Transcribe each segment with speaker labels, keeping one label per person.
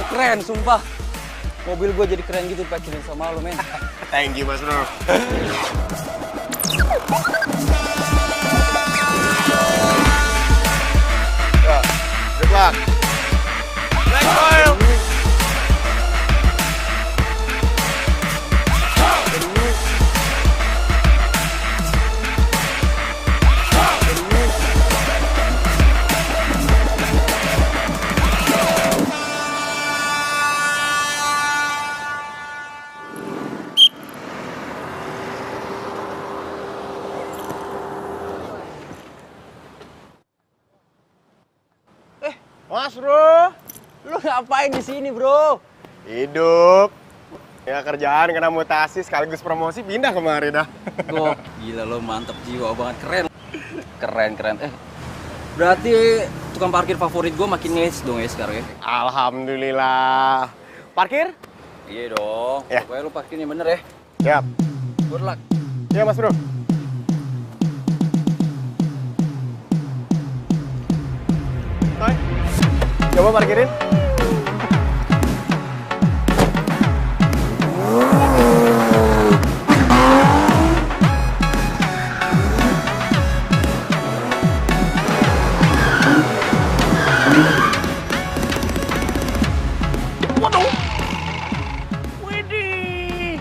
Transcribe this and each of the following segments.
Speaker 1: Keren, sumpah. Mobil gue jadi keren gitu pacarin sama lo, men.
Speaker 2: Thank you, Mas Bro. Ya, good luck. Black oil. Mas Bro,
Speaker 1: Lu ngapain di sini, Bro?
Speaker 2: hidup. Ya kerjaan kena mutasi sekaligus promosi pindah kemari dah.
Speaker 1: Gok, gila lo mantep jiwa banget, keren. Keren. Berarti tukang parkir favorit gue makin ngehits dong ya sekarang ya?
Speaker 2: Alhamdulillah. Parkir?
Speaker 1: Iya dong,
Speaker 2: Ya.
Speaker 1: pokoknya lu parkirnya bener ya.
Speaker 2: Siap.
Speaker 1: Good luck.
Speaker 2: Ya Mas Bro. Hai. Coba parkirin. Waduh. Widih.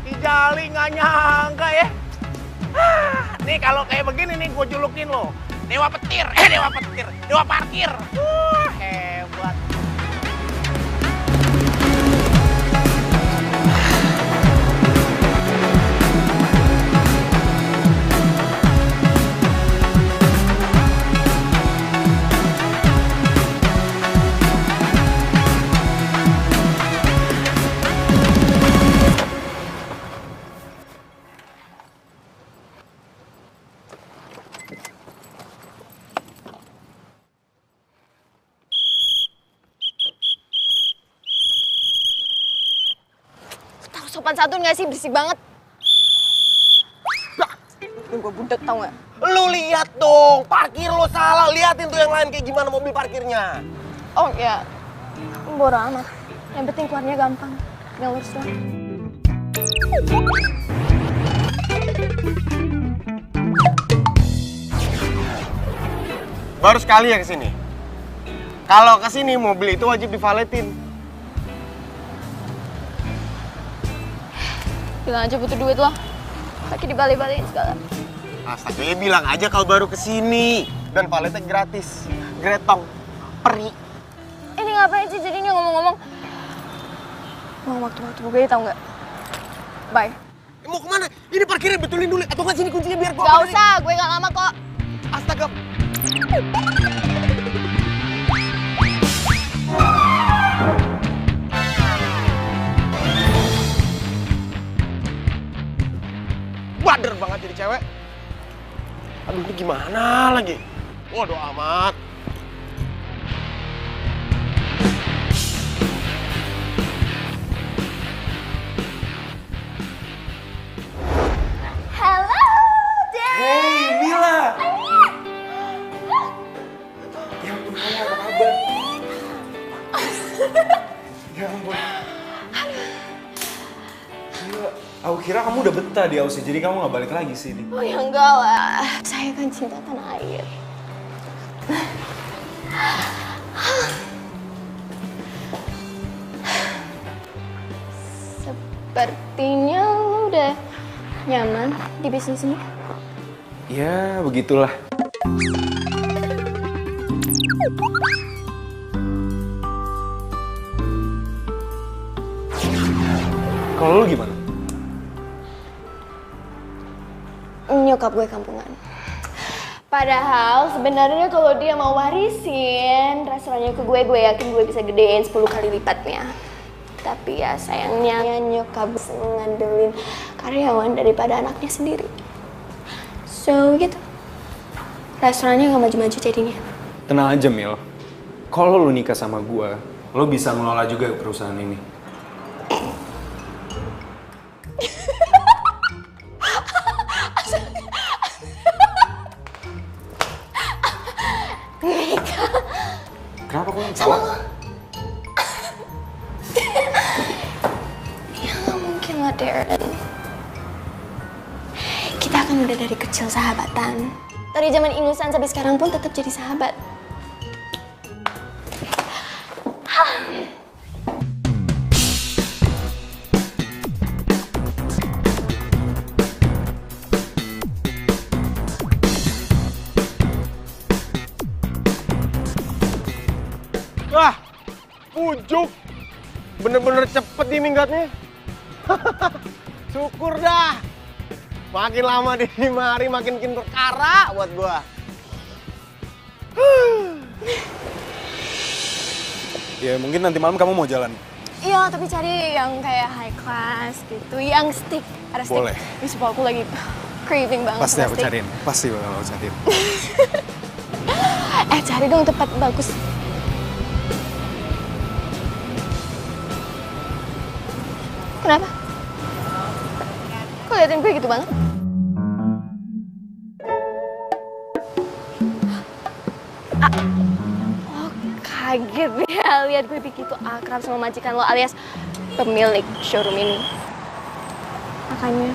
Speaker 2: Dijali nggak nyangka ya. Nih kalau kayak begini nih gue julukin lo. Dewa petir. Dewa parkir. Hebat.
Speaker 3: Tahu sopan santun nggak sih, berisik banget. Gue budek tau nggak?
Speaker 2: Lu lihat dong, parkir lo salah. Liatin tuh yang lain kayak gimana mobil parkirnya.
Speaker 3: Oh ya, bodo amat. Yang penting keluarnya gampang, tinggal lurus doang.
Speaker 2: Baru sekali ya kesini. Kalau kesini mobil itu wajib divaletin.
Speaker 3: Bilang aja butuh duit loh. Pakai dibalik-balikin segala.
Speaker 2: Astaga, ya bilang aja kalau baru kesini. Dan valetnya gratis. Gretong. Peri.
Speaker 3: Ini ngapain sih jadinya ngomong-ngomong? Mau waktu-waktu gue tau nggak? Bye.
Speaker 2: Mau kemana? Ini parkirnya betulin dulu. Atau nggak sini kuncinya biar gua.
Speaker 3: Gak usah, gue gak lama kok.
Speaker 2: Astaga. Bader banget jadi cewek. Aduh, ini gimana lagi? Waduh amat.
Speaker 3: Halo, Dad.
Speaker 1: Hey, Mila. Ya ampun, kamu apa kabar? Ya ampun. Gila, aku kira kamu udah betah di Aussie, jadi kamu gak balik lagi sini.
Speaker 3: Oh ya enggak lah, saya kan cinta tanah air. Sepertinya lu udah nyaman di bisnis ini.
Speaker 1: Ya, begitulah. Kalau lu gimana?
Speaker 3: Nyokap gue kampungan. Padahal sebenarnya kalau dia mau warisin restorannya ke gue yakin gue bisa gedein 10 kali lipatnya. Tapi ya sayangnya nyokap gue ngandelin karyawan daripada anaknya sendiri. So gitu. Restorannya gak maju-maju jadinya.
Speaker 4: Tenang aja, Mil. Kalau lu nikah sama gua, lu bisa ngelola juga perusahaan ini.
Speaker 3: Nikah.
Speaker 4: Kenapa kok yang salah?
Speaker 3: kan udah dari kecil sahabatan. Dari zaman ingusan sampai sekarang pun tetap jadi sahabat.
Speaker 2: Wah, pujuk. Bener-bener cepet nih minggatnya. Syukur dah. Makin lama di mari makin perkara buat gua.
Speaker 4: Ya mungkin nanti malam kamu mau jalan.
Speaker 3: Iya, tapi cari yang kayak high class gitu, yang stick. Ada stick.
Speaker 4: Boleh.
Speaker 3: Ini supaya aku lagi craving banget
Speaker 4: Pasti
Speaker 3: sama
Speaker 4: aku
Speaker 3: steak.
Speaker 4: cariin. Pasti bakal aku cariin.
Speaker 3: Cari dong tempat bagus. Kenapa? Kok liatin gue gitu banget? Oh, kaget ya lihat gue begitu akrab sama majikan lo alias pemilik showroom ini. Makanya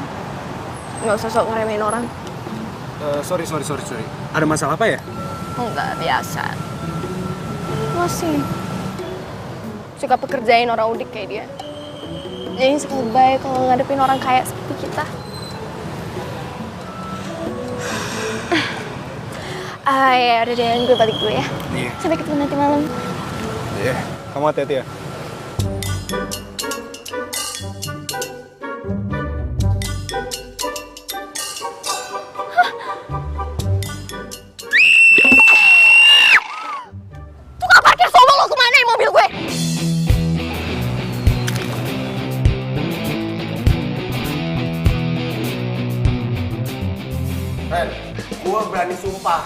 Speaker 3: nggak usah sok ngeremehin orang.
Speaker 4: Sorry. Ada masalah apa ya?
Speaker 3: Enggak, biasa. Masih suka pekerjain orang udik kayak dia. Jadi suka baik kalau ngadepin orang kaya seperti kita. Ya udah deh, gue balik dulu ya.
Speaker 4: Iya.
Speaker 3: Sampai ketemu nanti malam.
Speaker 4: Iya. Kamu hati-hati ya.
Speaker 3: Tukang parkir sombong lo kemana ya mobil gue?
Speaker 2: Ren, gua berani sumpah.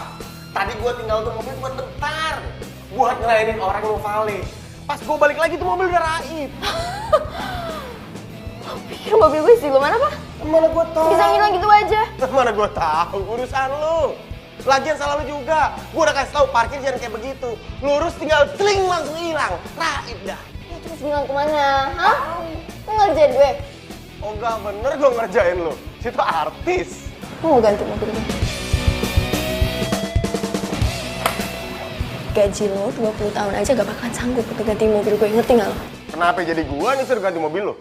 Speaker 2: Tadi gua tinggal tuh mobil buat bentar. Buat ngelayanin orang yang mau vale. Pas gua balik lagi tuh mobil udah raib.
Speaker 3: Pikir mobil gue sih, lo mana pak?
Speaker 2: Mana gua tahu?
Speaker 3: Bisa ngilang gitu aja.
Speaker 2: Mana gua tahu, urusan lu. Lagian salah lu juga. Gua udah kasih tahu parkir jangan kayak begitu. Lurus tinggal celing langsung hilang. Raib dah.
Speaker 3: Ya terus ngilang kemana? Hah? Lo ngerjain gue?
Speaker 2: Oh enggak bener gua ngerjain lu. Situ artis.
Speaker 3: Mau ganti mobil gue. Gaji lo 20 tahun aja gak bakalan sanggup untuk ganti mobil gue, ngerti gak lo?
Speaker 2: Kenapa jadi gua nih suruh ganti mobil lu?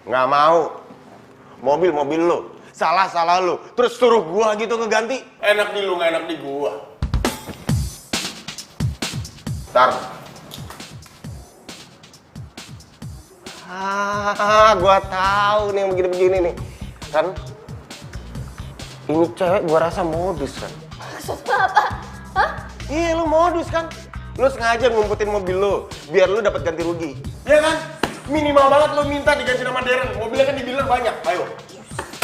Speaker 2: Nggak mau. Mobil lu. Salah lu. Terus suruh gua gitu ngeganti. Enak di lu, nggak enak di gua. Ntar. Gua tahu nih yang begini-begini nih. Kan? Ini cewek gua rasa modus kan?
Speaker 3: Maksudnya apa? Hah?
Speaker 2: Iya, lu modus kan? Lu sengaja ngumpetin mobil lu, biar lu dapat ganti rugi. Iya kan? Minimal banget lu minta diganti nama Darren. Mobilnya kan di dealer banyak. Ayo.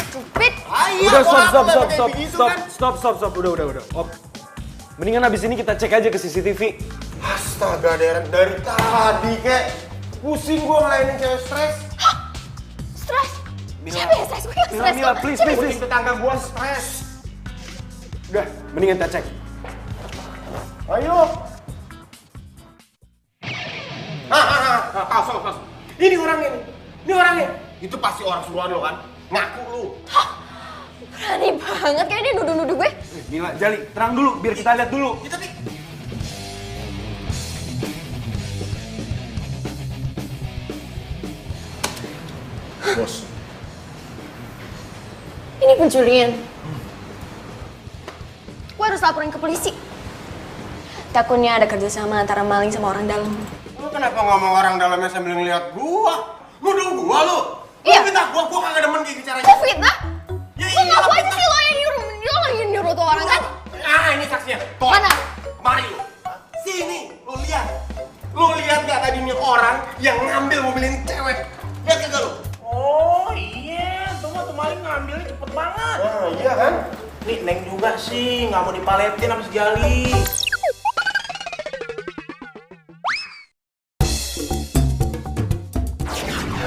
Speaker 3: Stupid!
Speaker 2: Ayo,
Speaker 4: Udah
Speaker 2: gua
Speaker 4: stop.
Speaker 2: kayak begitu kan?
Speaker 4: Stop. Udah. Op. Mendingan abis ini kita cek aja ke CCTV.
Speaker 2: Astaga, Darren, dari tadi kek pusing gua ngelayanin cewek stres.
Speaker 3: Hah? Stres? Siapa yang stres? Gue gak stres
Speaker 4: Mila,
Speaker 3: kok.
Speaker 4: please.
Speaker 2: Pusing tetangga gua stres.
Speaker 4: Udah, mendingan kita cek.
Speaker 2: Ayo. Stop. Ini orangnya. Itu pasti orang suruhan lo kan? Ngaku lu.
Speaker 3: Berani banget, kayak dia nuduh-nuduh gue.
Speaker 4: Mila, Jali, terang dulu, biar kita lihat dulu.
Speaker 2: Ya, tapi Bos.
Speaker 3: Ini pencurian. Gue harus laporin ke polisi. Takutnya ada kerjasama antara maling sama orang dalam.
Speaker 2: Lu kenapa ngomong orang dalamnya sambil ngeliat gua? Nuduh gua lu?
Speaker 3: Iya.
Speaker 2: Lu fitnah gua kagak demen kayak caranya.
Speaker 3: Kok fitnah?
Speaker 2: Ya
Speaker 3: Lo
Speaker 2: iya,
Speaker 3: ngaku aja
Speaker 2: fitnah.
Speaker 3: sih lo yang nyuruh tuh orang kan?
Speaker 2: Ah, ini saksinya. Tuh.
Speaker 3: Mana?
Speaker 2: Mari lu. Sini, lu lihat. Lu lihat gak tadi nih orang yang ngambil mobil ini cewek? Lihat kagak lu?
Speaker 5: Oh iya, tuh maling ngambilnya cepet banget.
Speaker 2: Ah, iya kan?
Speaker 5: Nih Neng juga sih, nggak mau dipaletin sama si Jali.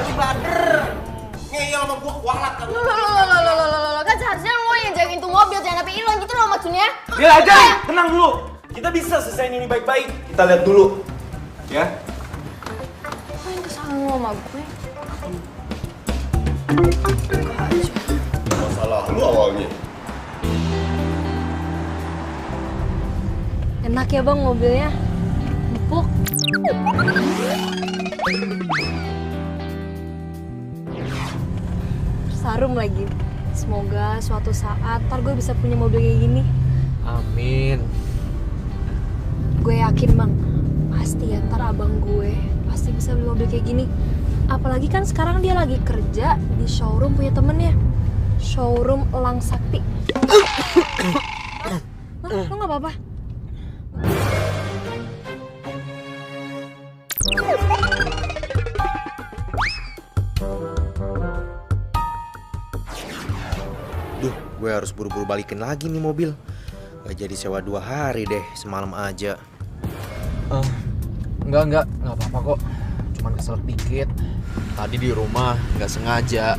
Speaker 2: Si Bader. Ngeyel sama gua kualat kan.
Speaker 3: Lo, kan seharusnya lo yang jagain tuh mobil, jangan sampai hilang gitu loh maksudnya.
Speaker 4: Mila, Jali, tenang dulu. Kita bisa selesaiin ini baik-baik. Kita lihat dulu. Ya?
Speaker 3: Apa yang kesalahan lo sama gue?
Speaker 2: Masalah
Speaker 6: soalnya.
Speaker 7: Enak ya bang mobilnya, empuk. Sarum lagi. Semoga suatu saat ntar gue bisa punya mobil kayak gini.
Speaker 8: Amin.
Speaker 7: Gue yakin bang, pasti ya ntar abang gue pasti bisa beli mobil kayak gini. Apalagi kan sekarang dia lagi kerja di showroom punya temennya. Showroom Elang Sakti. Lo gak apa-apa?
Speaker 9: Duh, gue harus buru-buru balikin lagi nih mobil. Gak jadi sewa 2 hari deh, semalam aja.
Speaker 8: Enggak apa-apa kok. Cuman keselak dikit. Tadi di rumah nggak sengaja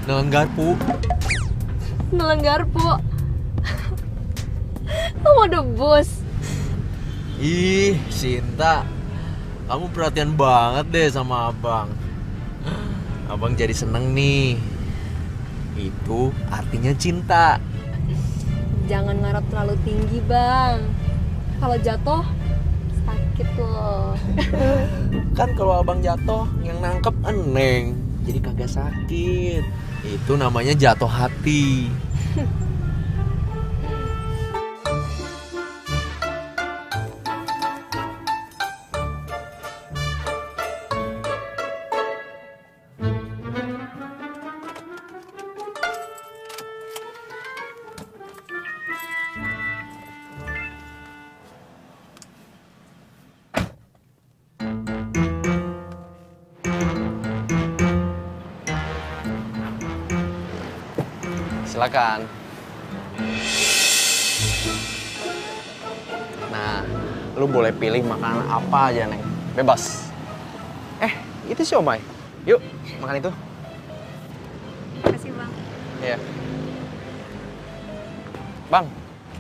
Speaker 8: nelen garpu.
Speaker 7: Nelen garpu. Lo mau debus?
Speaker 8: Ih, Sinta, kamu perhatian banget deh sama abang. Abang jadi seneng nih. Itu artinya cinta.
Speaker 7: Jangan ngarep terlalu tinggi bang. Kalau jatuh sakit loh.
Speaker 8: Kan kalau abang jatuh yang nangkep eneng, jadi kagak sakit. Itu namanya jatuh hati.
Speaker 1: Silakan. Nah, lu boleh pilih makanan apa aja, Neng. Bebas.
Speaker 9: Itu siomay. Yuk, makan itu.
Speaker 7: Makasih bang.
Speaker 1: Iya. Bang,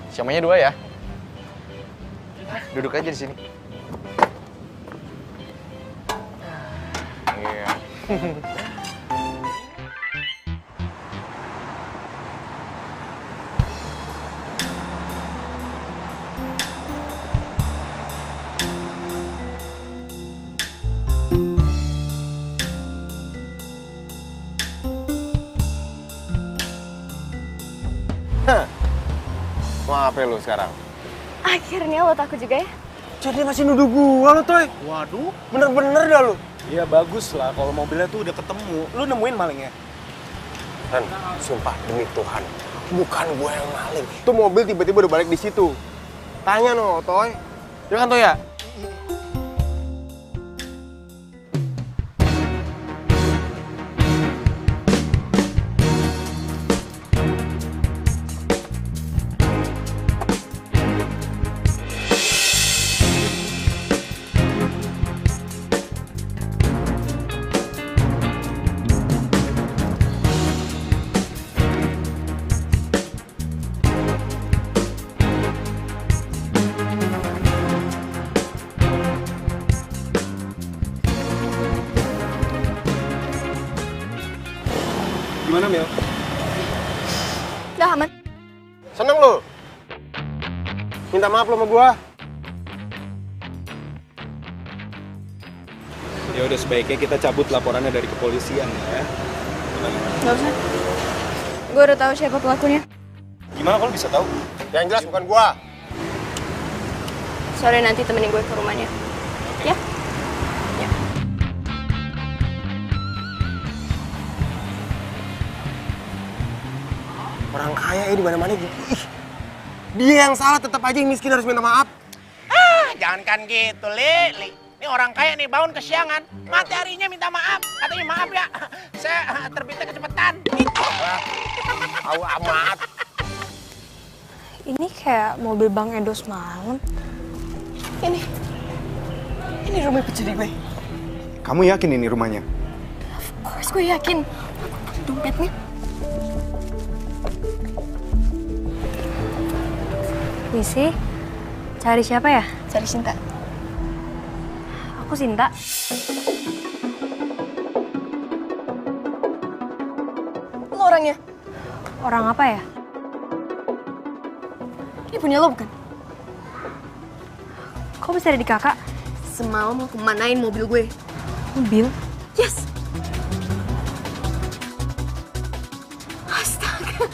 Speaker 1: siomaynya 2 ya.
Speaker 9: Duduk aja di sini.
Speaker 1: Iya.
Speaker 9: Maaf ya lu sekarang.
Speaker 3: Akhirnya lo takut juga ya?
Speaker 6: Jadi masih nuduh gua lo, Toy.
Speaker 5: Waduh,
Speaker 6: Bener-bener dah lu.
Speaker 5: ya bagus lah kalau mobilnya tuh udah ketemu. Lu nemuin malingnya?
Speaker 6: Han, sumpah demi Tuhan, bukan gua yang maling. Tuh mobil tiba-tiba udah balik di situ. Tanya no, Toy. Ya kan, Toy ya?
Speaker 4: Gimana, Mil?
Speaker 3: Udah aman.
Speaker 6: Seneng lu? Minta maaf lo sama gua.
Speaker 4: Ya udah sebaiknya kita cabut laporannya dari kepolisian ya.
Speaker 3: Gak usah. Gue udah tahu siapa pelakunya.
Speaker 4: Gimana kalau bisa tahu?
Speaker 6: Yang jelas bukan gua.
Speaker 3: Sore nanti temenin gue ke rumahnya. Ya?
Speaker 6: Orang kaya di mana-mana gitu. Ih, dia yang salah, tetap aja yang miskin harus minta maaf.
Speaker 2: Jangankan gitu, Li. Ini orang kaya nih, bangun kesiangan. Mati harinya minta maaf. Katanya maaf ya, saya terbitnya kecepatan. Gitu.
Speaker 6: Tahu amat.
Speaker 7: Ini kayak mobil Bang Edo semalam.
Speaker 3: Ini rumah pencuri gue.
Speaker 4: Kamu yakin ini rumahnya?
Speaker 3: Of course gue yakin. Dompetnya.
Speaker 7: Misi, cari siapa ya?
Speaker 3: Cari Sinta.
Speaker 7: Aku Sinta.
Speaker 3: Lo orangnya?
Speaker 7: Orang apa ya?
Speaker 3: Ini punya lo bukan?
Speaker 7: Kok bisa ada di kakak?
Speaker 3: Semalam aku manain mobil gue.
Speaker 7: Mobil?
Speaker 3: Yes! Astaga.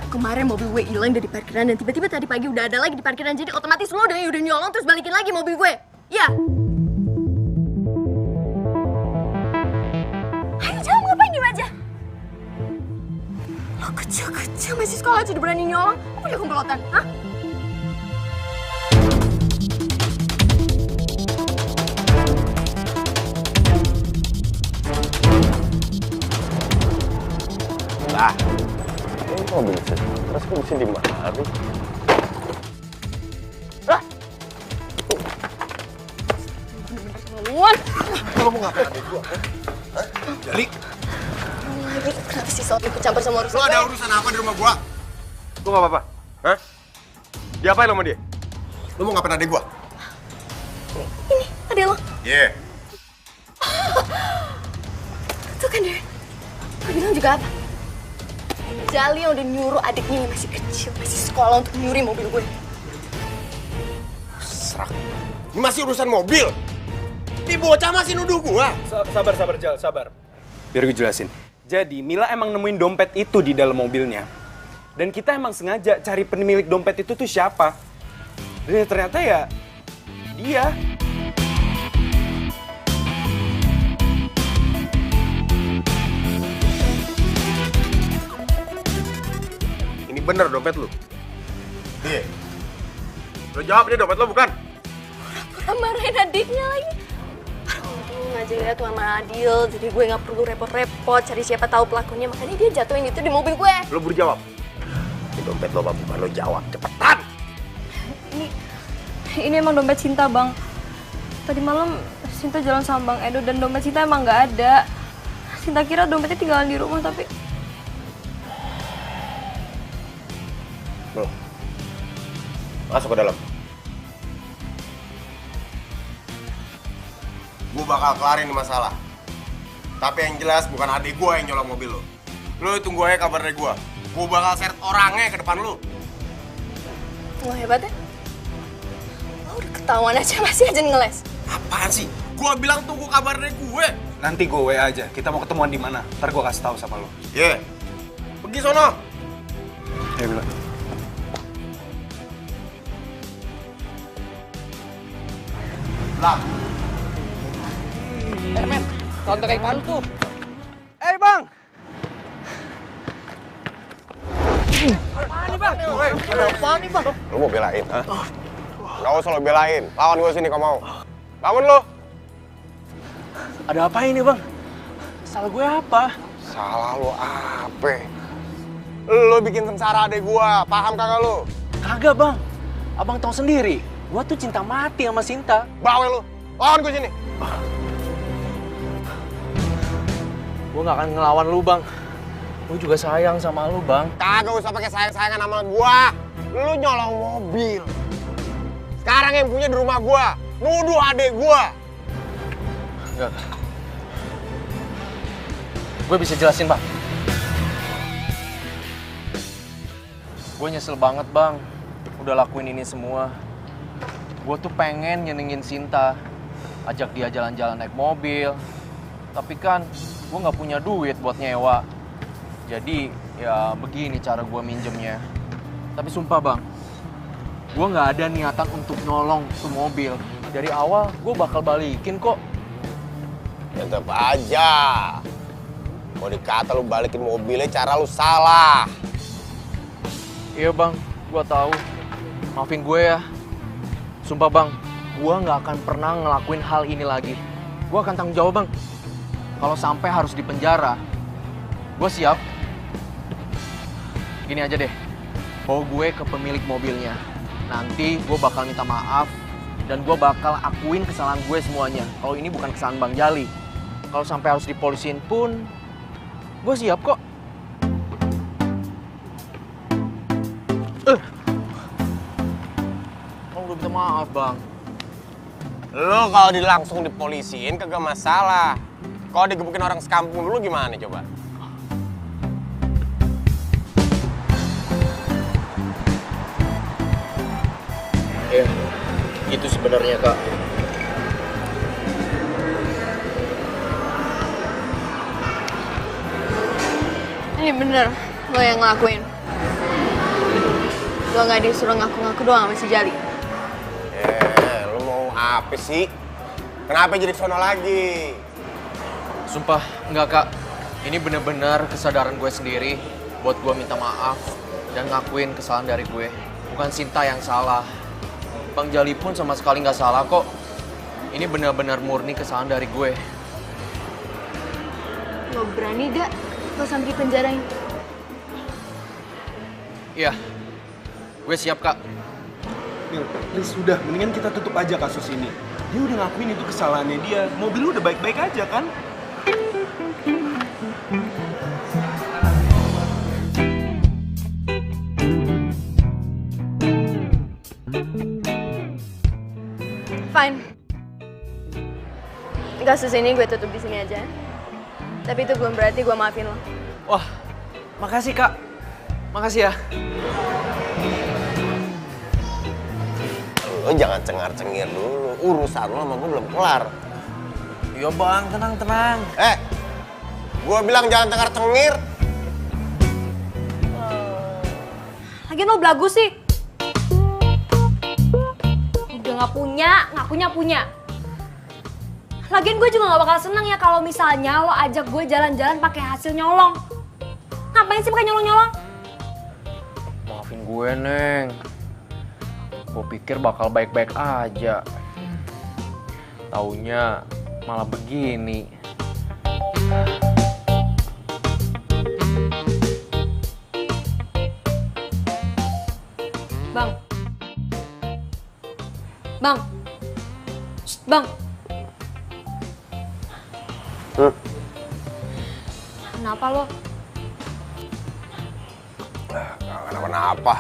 Speaker 3: Kemarin mobil gue hilang dari parkiran dan tiba-tiba tadi pagi udah ada lagi di parkiran. Jadi otomatis lo udah nyolong terus balikin lagi mobil gue. Ya? Ayo jangan ngapain diem aja. Lo kecil-kecil masih sekolah aja udah berani nyolong. Apa dia komplotan? Hah?
Speaker 6: Lah, ini mobil sih. Terus kok bisa dimari?
Speaker 3: Keluar!
Speaker 6: Lo mau ngapain adik gua? Hah? Jali,
Speaker 3: Lagi kenapa sih soal ikut campur sama urusan
Speaker 6: lo ada
Speaker 3: gue?
Speaker 6: urusan apa di rumah gua? Lo gak apa-apa? Hah? Diapain lo sama dia? Lo mau ngapain adik gua?
Speaker 3: Ini, adek lo.
Speaker 6: Iya.
Speaker 3: Tuh kan dia. Lo bilang juga apa? Jali yang udah nyuruh adiknya yang masih kecil, masih sekolah untuk nyuri mobil gue.
Speaker 6: Serak. Ini masih urusan mobil. Ini bocah masih nuduh gua.
Speaker 4: Sabar, Jal, sabar. Biar gue jelasin. Jadi, Mila emang nemuin dompet itu di dalam mobilnya. Dan kita emang sengaja cari pemilik dompet itu tuh siapa. Dan ternyata ya, dia.
Speaker 6: Ini bener dompet lu? Iya. Lo jawab, ini dompet lo bukan?
Speaker 3: Pura marahin adiknya lagi. Untung aja ya tuh sama Adil, jadi gue nggak perlu repot-repot cari siapa tahu pelakunya. Makanya dia jatuhin itu di mobil gue.
Speaker 6: Lo buru jawab. Ini dompet lo apa bukan? Lo jawab, cepetan!
Speaker 7: Ini emang dompet Cinta, Bang. Tadi malam Cinta jalan sama Bang Edo dan dompet Cinta emang nggak ada. Cinta kira dompetnya tinggalan di rumah tapi
Speaker 6: Lo, masuk ke dalam. Gue bakal kelarin ini masalah. Tapi yang jelas bukan adik gue yang nyolong mobil lo. Lo tunggu aja kabar dari gue. Gue bakal seret orangnya ke depan lo.
Speaker 3: Lo hebat ya? Lo udah ketahuan aja masih aja ngeles.
Speaker 6: Apaan sih? Gue bilang tunggu kabar dari gue.
Speaker 4: Nanti gue WA aja. Kita mau ketemuan di mana? Ntar gue kasih tahu sama lo.
Speaker 6: Iya. Pergi sono.
Speaker 4: Ya, Mila.
Speaker 6: Lah.
Speaker 1: Men, counter kayak palu tuh.
Speaker 6: Bang!
Speaker 2: Apaan nih, Bang?
Speaker 6: Lu mau belain? Hah? Gak usah lo belain. Lawan gue sini kalau mau. Bangun lo.
Speaker 8: Ada apa ini, Bang? Salah gue apa?
Speaker 6: Salah lo apa? Lo bikin sengsara adek gue. Paham kagak lo?
Speaker 8: Kagak, Bang. Abang tahu sendiri. Gua tuh cinta mati sama Sinta.
Speaker 6: Bawel lo. Lawan gue sini.
Speaker 8: Gue gak akan ngelawan lu, Bang. Gue juga sayang sama lu, Bang.
Speaker 6: Kagak usah pakai sayang-sayangan sama gua. Lu nyolong mobil. Sekarang yang punya di rumah gua. Nuduh adek gua.
Speaker 8: Enggak. Gue bisa jelasin, Bang. Gue nyesel banget, Bang. Udah lakuin ini semua. Gue tuh pengen nyenengin Sinta. Ajak dia jalan-jalan naik mobil. Tapi kan gue nggak punya duit buat nyewa. Jadi ya begini cara gue minjemnya. Tapi sumpah, Bang, gue nggak ada niatan untuk nolong tuh mobil. Dari awal gue bakal balikin kok.
Speaker 6: Tetep aja. Mau dikata lu balikin mobilnya, cara lu salah.
Speaker 8: Iya, Bang, gue tahu. Maafin gue ya. Sumpah, Bang, gue nggak akan pernah ngelakuin hal ini lagi. Gue akan tanggung jawab, Bang. Kalau sampai harus dipenjara, gue siap. Gini aja deh, bawa gue ke pemilik mobilnya. Nanti gue bakal minta maaf dan gue bakal akuin kesalahan gue semuanya. Kalau ini bukan kesalahan Bang Jali. Kalau sampai harus dipolisin pun, gue siap kok. Oh, udah minta maaf, Bang.
Speaker 6: Lu kalau langsung dipolisiin kagak masalah. Kalau digebukin orang sekampung dulu gimana coba?
Speaker 9: gitu sebenarnya, Kak.
Speaker 3: Ini bener lo yang ngelakuin. Lo nggak disuruh ngaku-ngaku doang sama si Jali.
Speaker 6: Lu mau apa sih? Kenapa jadi sono lagi?
Speaker 8: Sumpah, enggak Kak. Ini bener-bener kesadaran gue sendiri buat gue minta maaf dan ngakuin kesalahan dari gue. Bukan Sinta yang salah. Bang Jali pun sama sekali nggak salah kok. Ini bener-bener murni kesalahan dari gue.
Speaker 3: Lo berani gak lo sampai penjarain?
Speaker 8: Iya, gue siap Kak.
Speaker 4: Mil, please udah, mendingan kita tutup aja kasus ini. Dia udah ngakuin itu kesalahannya dia. Mobil lu udah baik-baik aja kan?
Speaker 3: Fine. Kasus ini gue tutup di sini aja. Tapi itu belum berarti gue maafin lo.
Speaker 8: Wah, makasih Kak. Makasih ya.
Speaker 6: Lo jangan cengar-cengir dulu. Urusan lo sama gue belum kelar.
Speaker 8: Iya Bang, tenang-tenang.
Speaker 6: Gue bilang jangan cengar-cengir.
Speaker 7: Lagian lo belagu sih. Udah ngakunya punya. Lagian gue juga gak bakal seneng ya kalau misalnya lo ajak gue jalan-jalan pakai hasil nyolong. Ngapain sih pakai nyolong-nyolong?
Speaker 8: Maafin gue, Neng. Gue pikir bakal baik-baik aja. Taunya malah begini.
Speaker 7: Bang. Bang. Shh, Bang. Kenapa lo?
Speaker 6: Gak kenapa-napa.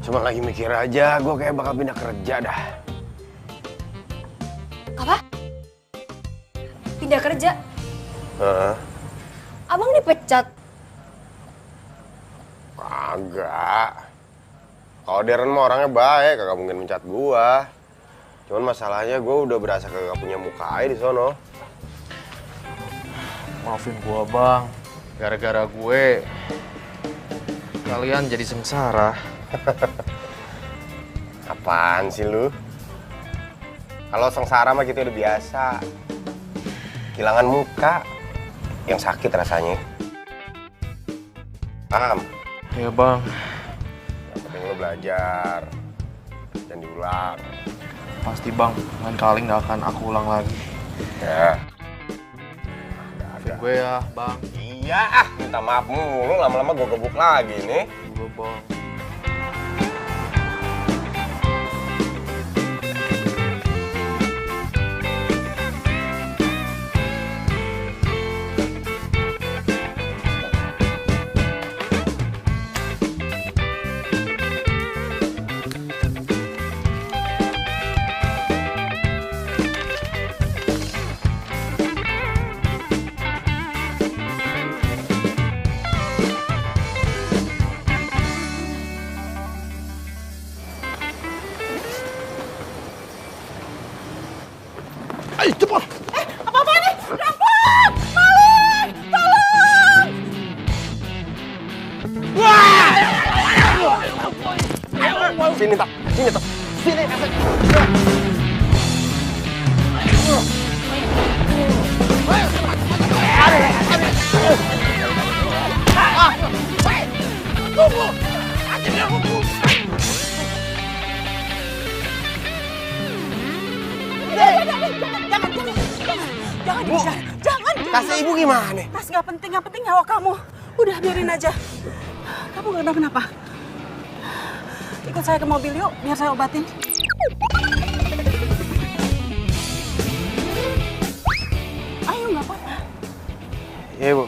Speaker 6: Cuma lagi mikir aja, gue kayak bakal pindah kerja dah.
Speaker 7: Apa? Pindah kerja?
Speaker 6: Heeh.
Speaker 7: Abang dipecat?
Speaker 6: Kagak. Kalau Darren mah orangnya baik, kagak mungkin mencat gua. Cuman masalahnya gua udah berasa kagak punya muka aja di sono.
Speaker 8: Maafin gue, Bang. Gara-gara gue, kalian jadi sengsara.
Speaker 6: Apaan sih lu? Kalau sengsara mah gitu udah biasa. Kehilangan muka, yang sakit rasanya. Paham?
Speaker 8: Iya, Bang.
Speaker 6: Yang penting lu belajar dan diulang.
Speaker 8: Pasti, Bang. Lain kali nggak akan aku ulang lagi.
Speaker 6: Ya.
Speaker 8: Maafin gue ya, Bang.
Speaker 6: Iya, minta maaf mulu, lama-lama gue gebuk lagi nih.
Speaker 8: Gue, Bang.
Speaker 2: Ayo cepet. Apa-apaan nih? Rampok! Maling! Tolong! Wah!
Speaker 6: Sini, Tak. Sini, Tak. Sini,
Speaker 2: Tunggu! Akhirnya aku
Speaker 6: jangan. Kasih ibu gimana?
Speaker 10: Mas, nggak penting, yang penting nyawa kamu. Udah biarin aja. Kamu nggak kenapa-napa. Ikut saya ke mobil yuk, biar saya obatin. Ayo, nggak apa-apa.
Speaker 6: Iya, Bu.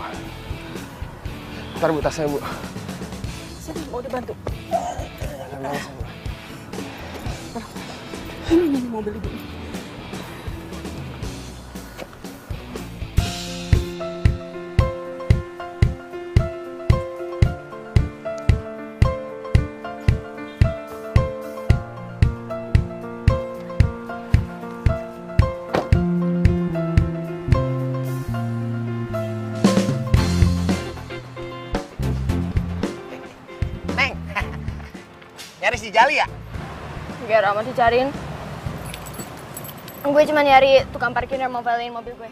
Speaker 6: Ntar Bu, tasnya, Bu.
Speaker 10: Sini, mau dibantu. Ini mobil ibu.
Speaker 2: si Jali ya?
Speaker 3: Gak amat dicariin. Gue cuma nyari tukang parkir yang mau balikin mobil gue.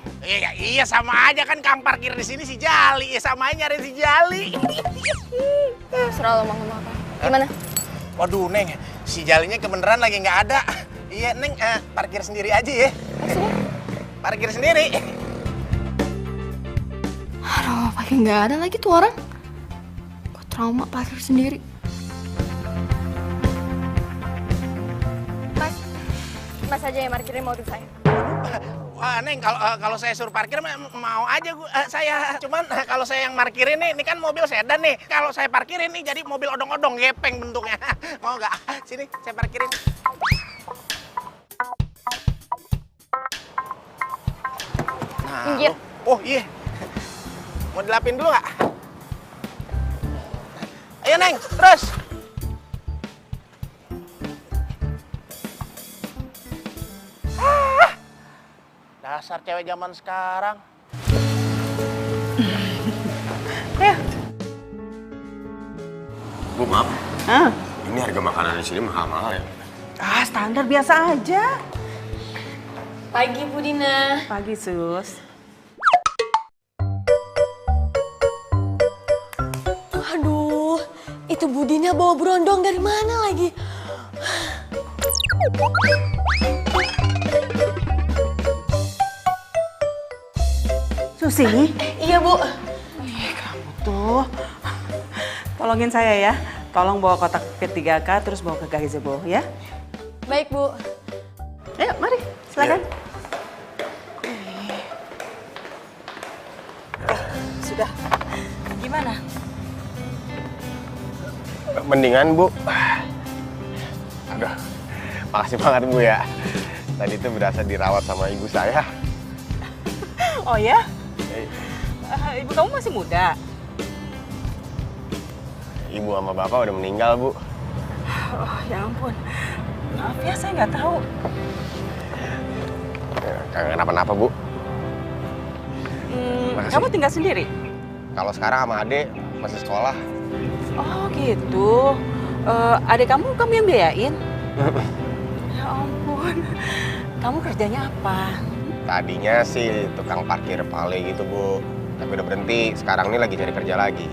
Speaker 2: Iya sama aja kan kang parkir di sini si Jali. Ya sama aja nyari si Jali.
Speaker 3: Serah lo mau ngomong apa. Gimana?
Speaker 2: Waduh Neng, si Jalinya kebeneran lagi nggak ada. Iya Neng, parkir sendiri aja ya.
Speaker 3: Maksudnya?
Speaker 2: Parkir sendiri.
Speaker 3: Aduh, pakai nggak ada lagi tuh orang. Kok trauma parkir sendiri. Mas aja yang parkirin mobil saya.
Speaker 2: Wah Neng, kalau saya suruh parkir mau aja saya. Cuman kalau saya yang parkirin nih, ini kan mobil sedan nih. Kalau saya parkirin nih jadi mobil odong-odong gepeng bentuknya. Mau nggak? Sini saya parkirin. Nah,
Speaker 3: Minggir.
Speaker 2: oh iya. Mau dilapin dulu nggak? Ayo Neng, terus. Dasar cewek zaman sekarang.
Speaker 6: Bu, maaf.
Speaker 10: Ah,
Speaker 6: Ini harga makanan di sini mahal-mahal ya.
Speaker 10: standar biasa aja.
Speaker 3: Pagi Bu Dina.
Speaker 10: Pagi, Sus.
Speaker 3: Aduh, itu Bu Dina bawa berondong dari mana lagi?
Speaker 10: Susi,
Speaker 3: Iya Bu.
Speaker 10: kamu tuh. Tolongin saya ya. Tolong bawa kotak P3K terus bawa ke gazebo ya.
Speaker 3: Baik Bu.
Speaker 10: Ayo, mari. Silakan. Sudah. Gimana?
Speaker 6: Mendingan, Bu. Aduh, makasih banget, Bu ya. Tadi itu berasa dirawat sama ibu saya.
Speaker 10: Oh ya? Ibu kamu masih muda?
Speaker 6: Ibu sama bapak udah meninggal, Bu.
Speaker 10: Oh ya ampun. Maaf ya, saya nggak tahu.
Speaker 6: Kagak kenapa-napa, Bu. Makasih.
Speaker 10: Kamu tinggal sendiri?
Speaker 6: Kalau sekarang sama adik masih sekolah.
Speaker 10: Oh gitu. Adik kamu yang biayain? Ya ampun. Kamu kerjanya apa?
Speaker 6: Tadinya sih tukang parkir pale gitu, Bu. Tapi udah berhenti. Sekarang ini lagi cari kerja lagi.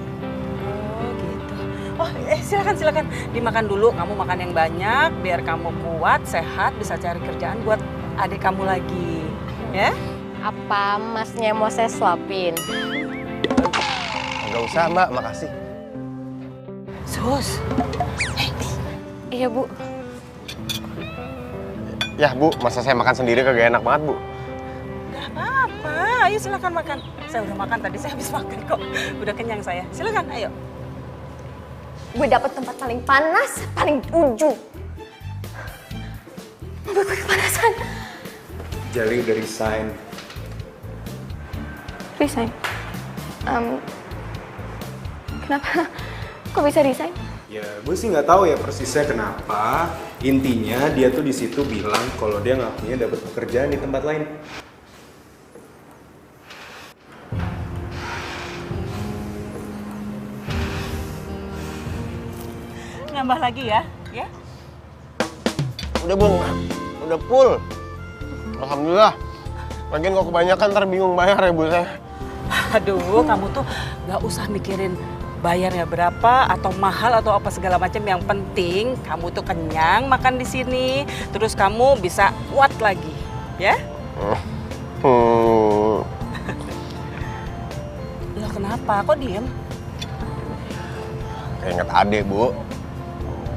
Speaker 10: Oh gitu. Oh silakan. Dimakan dulu. Kamu makan yang banyak biar kamu kuat, sehat, bisa cari kerjaan buat adik kamu lagi. Ya?
Speaker 3: Apa masnya mau saya suapin?
Speaker 6: Nggak usah, Mbak. Makasih.
Speaker 10: Sus.
Speaker 3: Iya Bu.
Speaker 6: Ya, Bu. Masa saya makan sendiri kagak enak banget, Bu.
Speaker 10: Gak apa-apa. Ayo silakan makan. Saya udah makan tadi. Saya habis makan kok. Udah kenyang saya. Silakan. Ayo.
Speaker 3: Gue dapet tempat paling panas, paling ujung. Mobil gue kepanasan.
Speaker 4: Jali udah resign.
Speaker 3: Resign? Kenapa? Kok bisa resign?
Speaker 4: Ya, gue sih nggak tahu ya persisnya kenapa. Intinya dia tuh di situ bilang kalau dia ngakunya dapat pekerjaan di tempat lain.
Speaker 10: Nambah lagi ya. Ya.
Speaker 6: Udah, Bung. Udah full. Alhamdulillah. Lagian kok kebanyakan ntar bingung bayar ya, Bu saya.
Speaker 10: Aduh, kamu tuh gak usah mikirin bayarnya berapa atau mahal atau apa segala macam. Yang penting kamu tuh kenyang makan di sini, terus kamu bisa kuat lagi, ya? Loh kenapa? Kok diem?
Speaker 6: Keinget adek, Bu.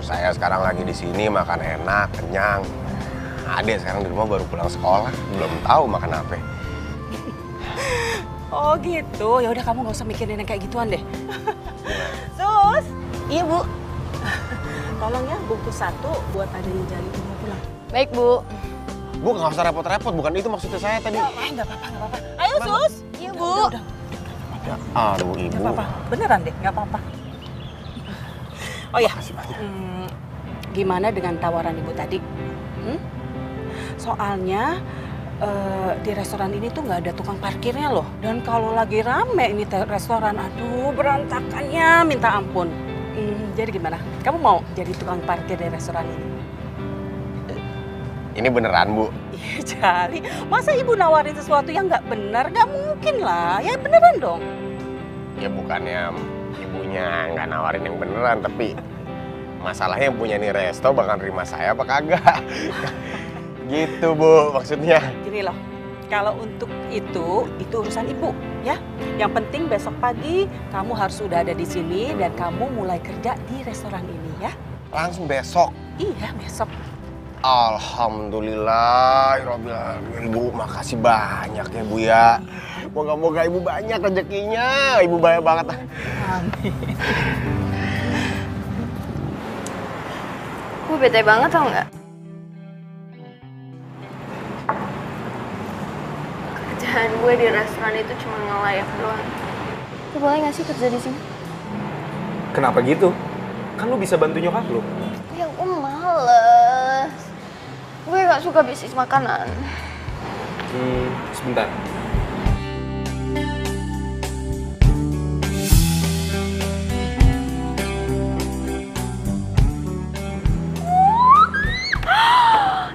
Speaker 6: Saya sekarang lagi di sini makan enak, kenyang. Adek sekarang di rumah baru pulang sekolah, belum tahu makan apa.
Speaker 10: Oh gitu, ya udah kamu nggak usah mikirin yang kayak gituan deh. Sus,
Speaker 3: Iya Bu.
Speaker 10: tolong ya bungkus satu buat adanya Jali mau pulang.
Speaker 3: Baik Bu.
Speaker 6: Bu, nggak usah repot-repot, bukan itu maksudnya saya tadi.
Speaker 10: Nggak apa-apa. Ayo Sus.
Speaker 3: Iya Bu.
Speaker 10: Udah.
Speaker 6: Aduh, Ibu.
Speaker 10: Nggak apa-apa, beneran deh, nggak apa-apa. Oh ya, gimana dengan tawaran Ibu tadi? Soalnya di restoran ini tuh nggak ada tukang parkirnya loh. Dan kalau lagi rame ini restoran, aduh berantakannya minta ampun. Jadi gimana? Kamu mau jadi tukang parkir di restoran ini?
Speaker 6: Ini beneran, Bu?
Speaker 10: Iya, Jali. Masa ibu nawarin sesuatu yang nggak benar? Nggak mungkin lah. Ya beneran dong.
Speaker 6: Ya bukannya ibunya nggak nawarin yang beneran, tapi masalahnya yang punya nih resto bakal terima saya apa kagak? Gitu, Bu, maksudnya.
Speaker 10: Gini loh, kalau untuk itu urusan ibu, ya. Yang penting besok pagi kamu harus udah ada di sini dan kamu mulai kerja di restoran ini, ya.
Speaker 6: Langsung besok?
Speaker 10: Iya, besok.
Speaker 6: Alhamdulillah, Bu, makasih banyak ya, Bu ya. Moga-moga Ibu banyak rezekinya, Ibu banyak banget.
Speaker 10: Amin.
Speaker 3: Gue bete banget tau nggak? Kerjaan gue di restoran itu cuma ngelayak doang. Lu boleh nggak sih kerja di sini?
Speaker 4: Kenapa gitu? Kan lu bisa bantu nyokap lu.
Speaker 3: Ya gue males. Gue gak suka bisnis makanan.
Speaker 4: Sebentar.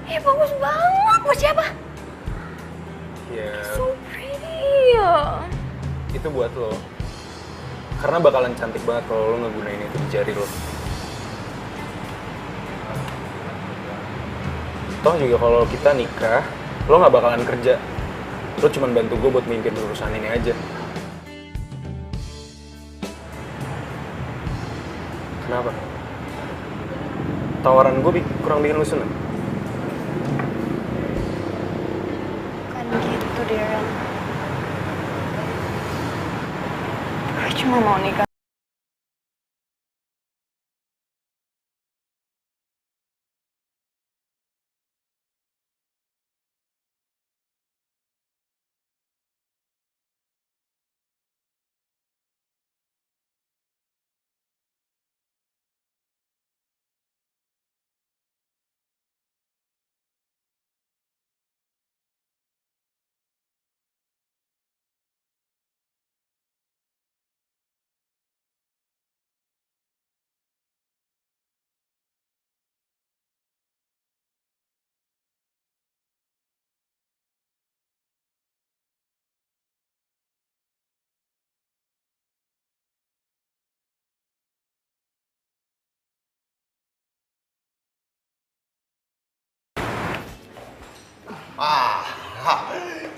Speaker 3: Ih, bagus banget. Buat siapa?
Speaker 4: Ya,
Speaker 3: So pretty.
Speaker 4: itu buat lo. Karena bakalan cantik banget kalau lo ngegunain itu di jari lo. Toh juga kalau kita nikah, lo nggak bakalan kerja. Lo cuma bantu gue buat mimpin urusan ini aja. Kenapa? Tawaran gue kurang bikin lo seneng?
Speaker 3: Bukan gitu, Darren. Gue cuma mau nikah.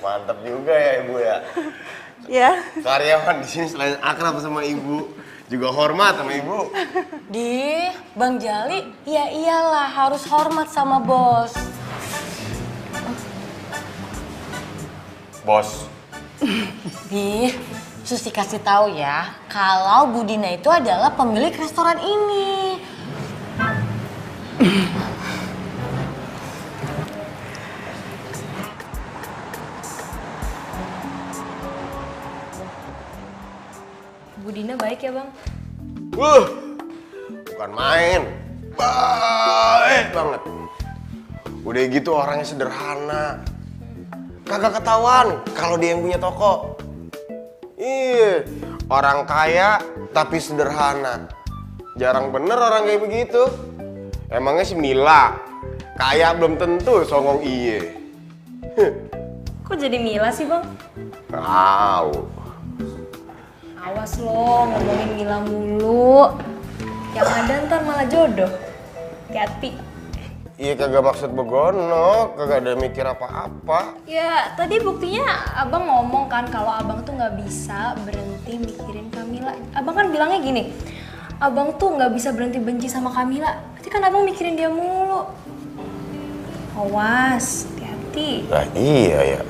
Speaker 6: Mantap juga ya, Ibu ya.
Speaker 10: Ya.
Speaker 6: Karyawan di sini selain akrab sama Ibu, juga hormat sama Ibu.
Speaker 11: Di, Bang Jali, ya iyalah harus hormat sama bos.
Speaker 6: Bos.
Speaker 11: Di, Susi kasih tahu ya, kalau Budina itu adalah pemilik restoran ini.
Speaker 7: Budina baik ya, Bang?
Speaker 6: Bukan main. Baik banget. Udah gitu orangnya sederhana. Kagak ketahuan kalau dia yang punya toko. Iya, orang kaya tapi sederhana. Jarang bener orang kayak begitu. Emangnya si Mila kaya belum tentu songong iye.
Speaker 7: Kok jadi Mila sih, Bang?
Speaker 6: Tahu.
Speaker 7: Awas lo ngomongin Mila mulu. Yang ada ntar malah jodoh. Hati-hati.
Speaker 6: Iya kagak maksud begono, kagak ada mikir apa-apa.
Speaker 7: Ya, tadi buktinya abang ngomong kan kalau abang tuh nggak bisa berhenti mikirin Kamila. Abang kan bilangnya gini, abang tuh nggak bisa berhenti benci sama Kamila. Berarti kan abang mikirin dia mulu. Awas, hati-hati.
Speaker 6: Nah iya ya.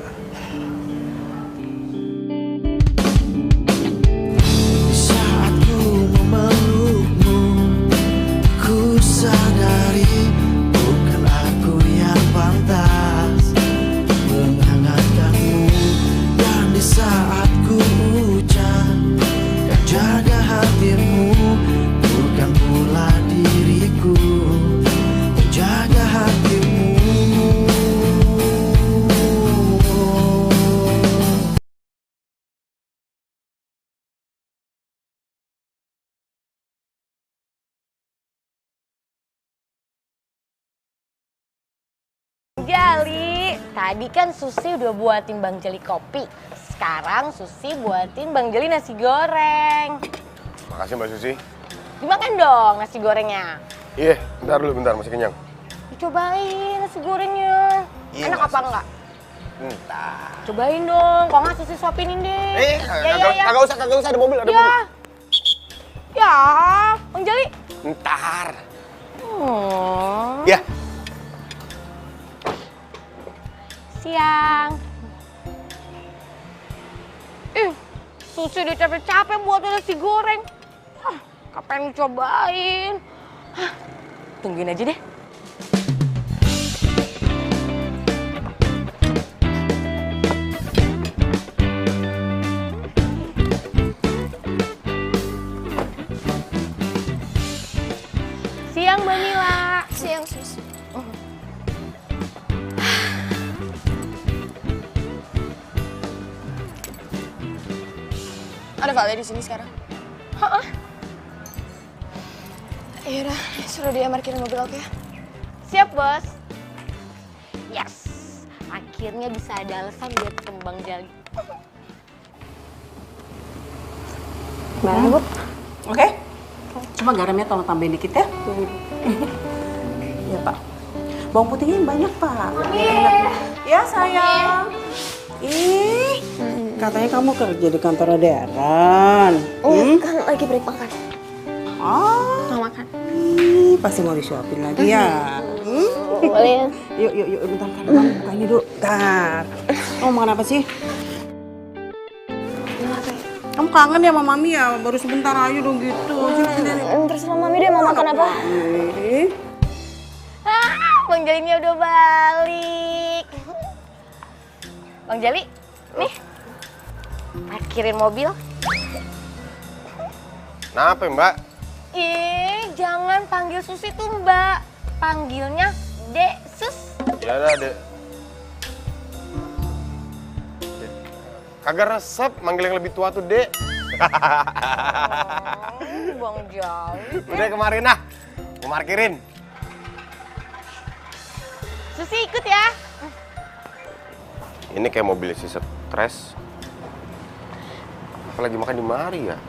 Speaker 11: Tadi kan Susi udah buatin Bang Jeli kopi. Sekarang Susi buatin Bang Jeli nasi goreng.
Speaker 6: Makasih Mbak Susi.
Speaker 11: Dimakan dong nasi gorengnya.
Speaker 6: Iya, bentar dulu, bentar, masih kenyang.
Speaker 11: Dicobain nasi gorengnya.
Speaker 6: Iya,
Speaker 11: Enak
Speaker 6: Mbak
Speaker 11: apa
Speaker 6: Susi.
Speaker 11: enggak?
Speaker 6: Entar.
Speaker 11: Cobain dong, kok nggak Susi suapinin deh.
Speaker 6: Kagak usah, ada mobil, ada
Speaker 11: Ya.
Speaker 6: mobil.
Speaker 11: Ya, Bang Jeli.
Speaker 6: Ntar.
Speaker 11: Hmm.
Speaker 6: Ya.
Speaker 11: Siang. Susi udah capek-capek buat nasi goreng. Kapan cobain? Tungguin aja deh. Siang, Mbak Mila.
Speaker 3: Siang, Sus. Ada Vale di sini sekarang?
Speaker 11: Heeh.
Speaker 3: Yaudah, suruh dia parkirin mobil aku ya.
Speaker 11: Siap, Bos. Yes. Akhirnya bisa ada alasan buat ketemu Bang Jali.
Speaker 10: Mana, Bu? Oke. Cuma garamnya tolong tambahin dikit ya. Iya, Pak. Bawang putihnya yang banyak, Pak. Ya, sayang. Ih, katanya kamu kerja di kantor Deran.
Speaker 3: Kan lagi break makan.
Speaker 10: Oh.
Speaker 3: Mau makan.
Speaker 10: Pasti mau disuapin lagi ya.
Speaker 3: Boleh.
Speaker 10: Yuk, bentar kan. Buka ini dulu. Bentar. Kamu makan apa sih? Kamu kangen ya sama Mami ya? Baru sebentar aja dong gitu. Sini.
Speaker 3: Terserah Mami deh mau makan apa.
Speaker 11: Bang Jalinya udah balik. Bang Jali, nih. Parkirin mobil.
Speaker 6: Kenapa Mbak?
Speaker 11: Jangan panggil Susi tuh Mbak. Panggilnya Dek Sus.
Speaker 6: Ya udah, Dek. Kagak resep, manggil yang lebih tua tuh, Dek.
Speaker 11: Bang Jali.
Speaker 6: Udah kemarin nah, mau parkirin.
Speaker 11: Susi ikut ya.
Speaker 6: Ini kayak mobil si stres. Apalagi makan di mari ya.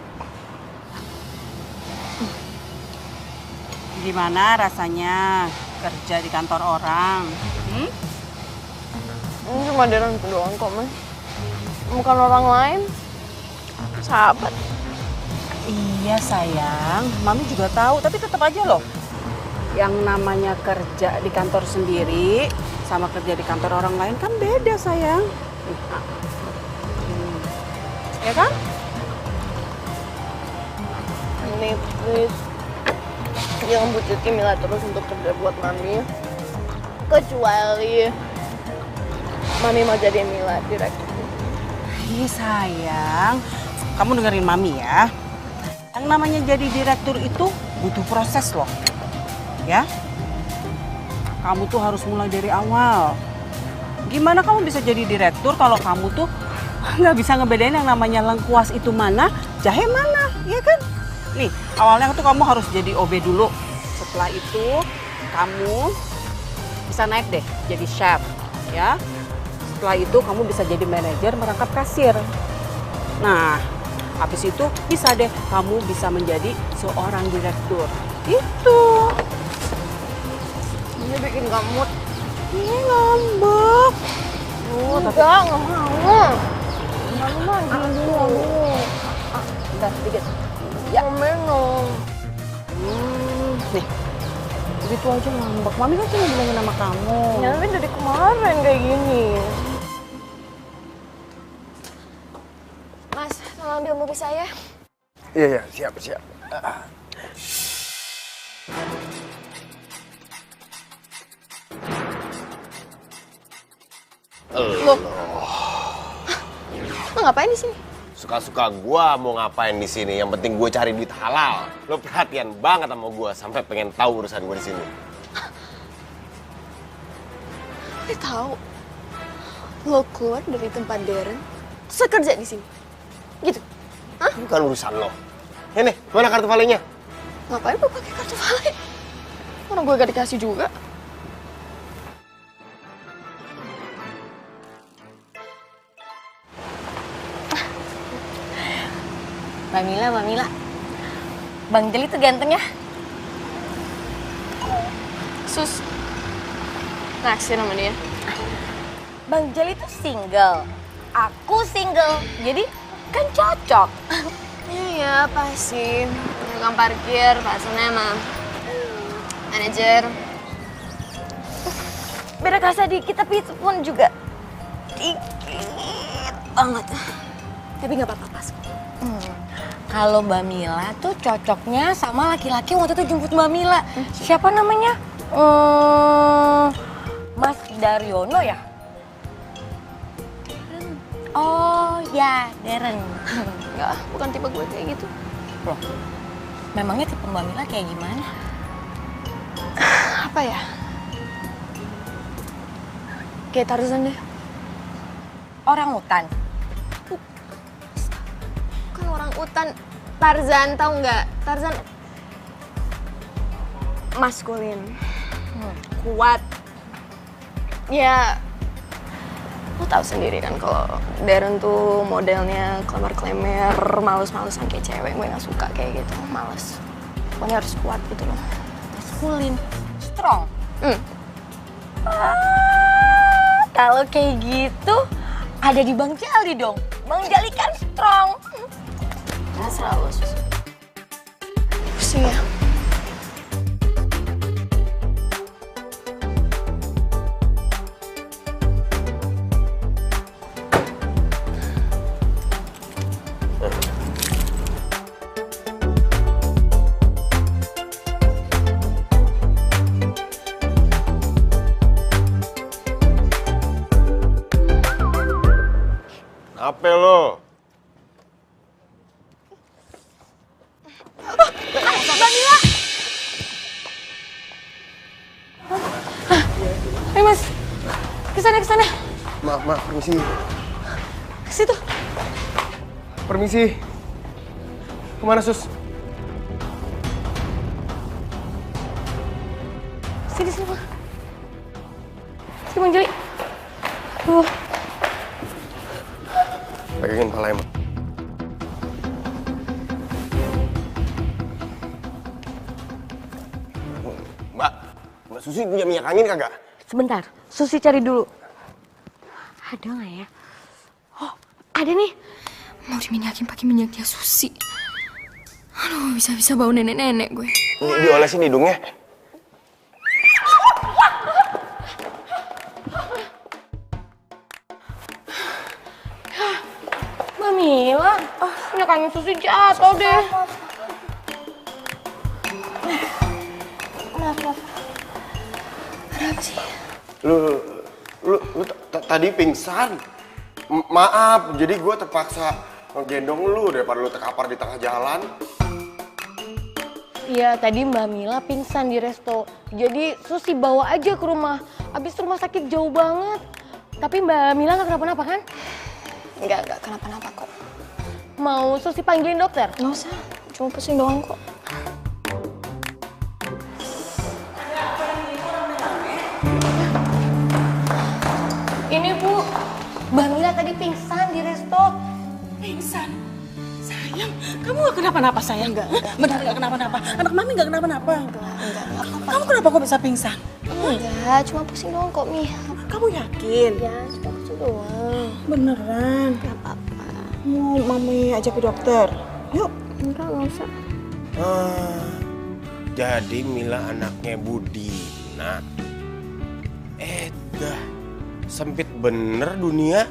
Speaker 10: Gimana rasanya kerja di kantor orang?
Speaker 3: Ini cuma Deran doang kok, Man. Bukan orang lain. Sahabat.
Speaker 10: Iya sayang, Mami juga tahu, tapi tetap aja loh. Yang namanya kerja di kantor sendiri sama kerja di kantor orang lain kan beda sayang. Ya kan?
Speaker 3: Ini please. Jangan bujukin Mila terus untuk kerja buat Mami. Kecuali Mami mau jadi Mila direktur.
Speaker 10: Iya sayang, kamu dengerin Mami ya. Yang namanya jadi direktur itu butuh proses loh. Ya, kamu tuh harus mulai dari awal. Gimana kamu bisa jadi direktur kalau kamu tuh nggak bisa ngebedain yang namanya lengkuas itu mana, jahe mana, ya kan? Nih, awalnya tuh kamu harus jadi OB dulu. Setelah itu kamu bisa naik deh jadi chef, ya. Setelah itu kamu bisa jadi manajer merangkap kasir. Nah, habis itu bisa deh kamu bisa menjadi seorang direktur. Itu.
Speaker 3: Ini bikin gamut.
Speaker 10: Ini ngambek.
Speaker 3: Enggak mau. Mami manggil dulu.
Speaker 10: Bentar, sedikit.
Speaker 3: Ya. Mau minum.
Speaker 10: Nih, begitu aja ngambek. Mami kan cuma bilangin nama kamu.
Speaker 3: Ya, tapi dari kemarin kayak gini. Mas, tolong ambil mobil saya.
Speaker 6: Iya, siap.
Speaker 3: Loh. Lo ngapain di sini?
Speaker 6: Suka-suka gua mau ngapain di sini. Yang penting gue cari duit halal. Lo perhatian banget sama gua sampai pengen tahu urusan gua di sini.
Speaker 3: Lo tahu? Lo keluar dari tempat Darren, terus kerja di sini. Gitu. Hah?
Speaker 6: Bukan urusan lo. Ini, mana kartu valenya?
Speaker 3: Ngapain lo pakai kartu vale? Orang gue gak dikasih juga.
Speaker 11: Mbak Mila. Bang Jali tuh ganteng ya.
Speaker 3: Sus, naksir sama dia.
Speaker 11: Bang Jali tuh single. Aku single. Jadi kan cocok.
Speaker 3: Iya, pasti. Tukang parkir, pasannya sama manajer.
Speaker 11: Beda kasa dikit tapi itu pun juga dikit banget.
Speaker 3: Tapi nggak apa-apa, pas.
Speaker 11: Kalau Mbak Mila tuh cocoknya sama laki-laki yang waktu itu jemput Mbak Mila. Siapa namanya? Mas Daryono ya? Oh ya, Darren.
Speaker 3: Enggak, bukan tipe gue kayak gitu.
Speaker 11: Loh, memangnya tipe Mbak Mila kayak gimana?
Speaker 3: Apa ya? Kayak Tarzan deh.
Speaker 11: Orang hutan.
Speaker 3: Bukan orang utan. Tarzan, tau nggak? Tarzan maskulin, kuat. Ya, lo tau sendiri kan kalau Darren tuh modelnya klemer-klemer, males-malesan kayak cewek. Gue nggak suka kayak gitu, males. Pokoknya harus kuat gitu loh.
Speaker 11: Maskulin, strong. Kalau kayak gitu ada di Bang Jali dong. Bang Jali kan strong.
Speaker 3: Selalu pusing ya.
Speaker 6: Apa lo?
Speaker 3: Mbak Mila! Ayo mas, kesana.
Speaker 6: Maaf, permisi.
Speaker 3: Ke situ.
Speaker 6: Permisi. Kemana, Sus?
Speaker 3: Sini, Bang. Sini, Bang Jali.
Speaker 6: Pegangin kepala emang. Mbak Susi punya minyak angin kagak?
Speaker 11: Sebentar, Susi cari dulu. Ada nggak ya?
Speaker 3: Oh, ada nih. Mau diminyakin pakai minyaknya Susi. Aduh, bisa-bisa bau nenek-nenek gue.
Speaker 6: Diolesin hidungnya.
Speaker 3: Mbak Mila, minyak angin Susi jatuh deh. Maaf. Ada apa sih?
Speaker 6: Lu tadi pingsan. Maaf, jadi gue terpaksa ngegendong lu daripada lu terkapar di tengah jalan.
Speaker 3: Iya, tadi Mbak Mila pingsan di resto. Jadi Susi bawa aja ke rumah. Abis rumah sakit jauh banget. Tapi Mbak Mila nggak kenapa-napa kan? Nggak kenapa-napa kok. Mau Susi panggilin dokter? Nggak usah, cuma pusing doang kok. Ini Bu, Mbak Mila tadi pingsan di resto.
Speaker 10: Pingsan? Sayang, kamu gak kenapa-napa sayang? Enggak. Benar gak kenapa-napa? Anak Mami gak kenapa-napa?
Speaker 3: Enggak apa-apa.
Speaker 10: Kamu kenapa kok bisa pingsan?
Speaker 3: Enggak, cuma pusing doang kok, Mi.
Speaker 10: Kamu yakin?
Speaker 3: Ya, cuma pusing doang.
Speaker 10: Beneran?
Speaker 3: Gak apa-apa.
Speaker 10: Mau Mami ajak ke dokter? Yuk.
Speaker 3: Enggak usah.
Speaker 6: Jadi Mila anaknya Budi. Nah, dah sempit bener dunia.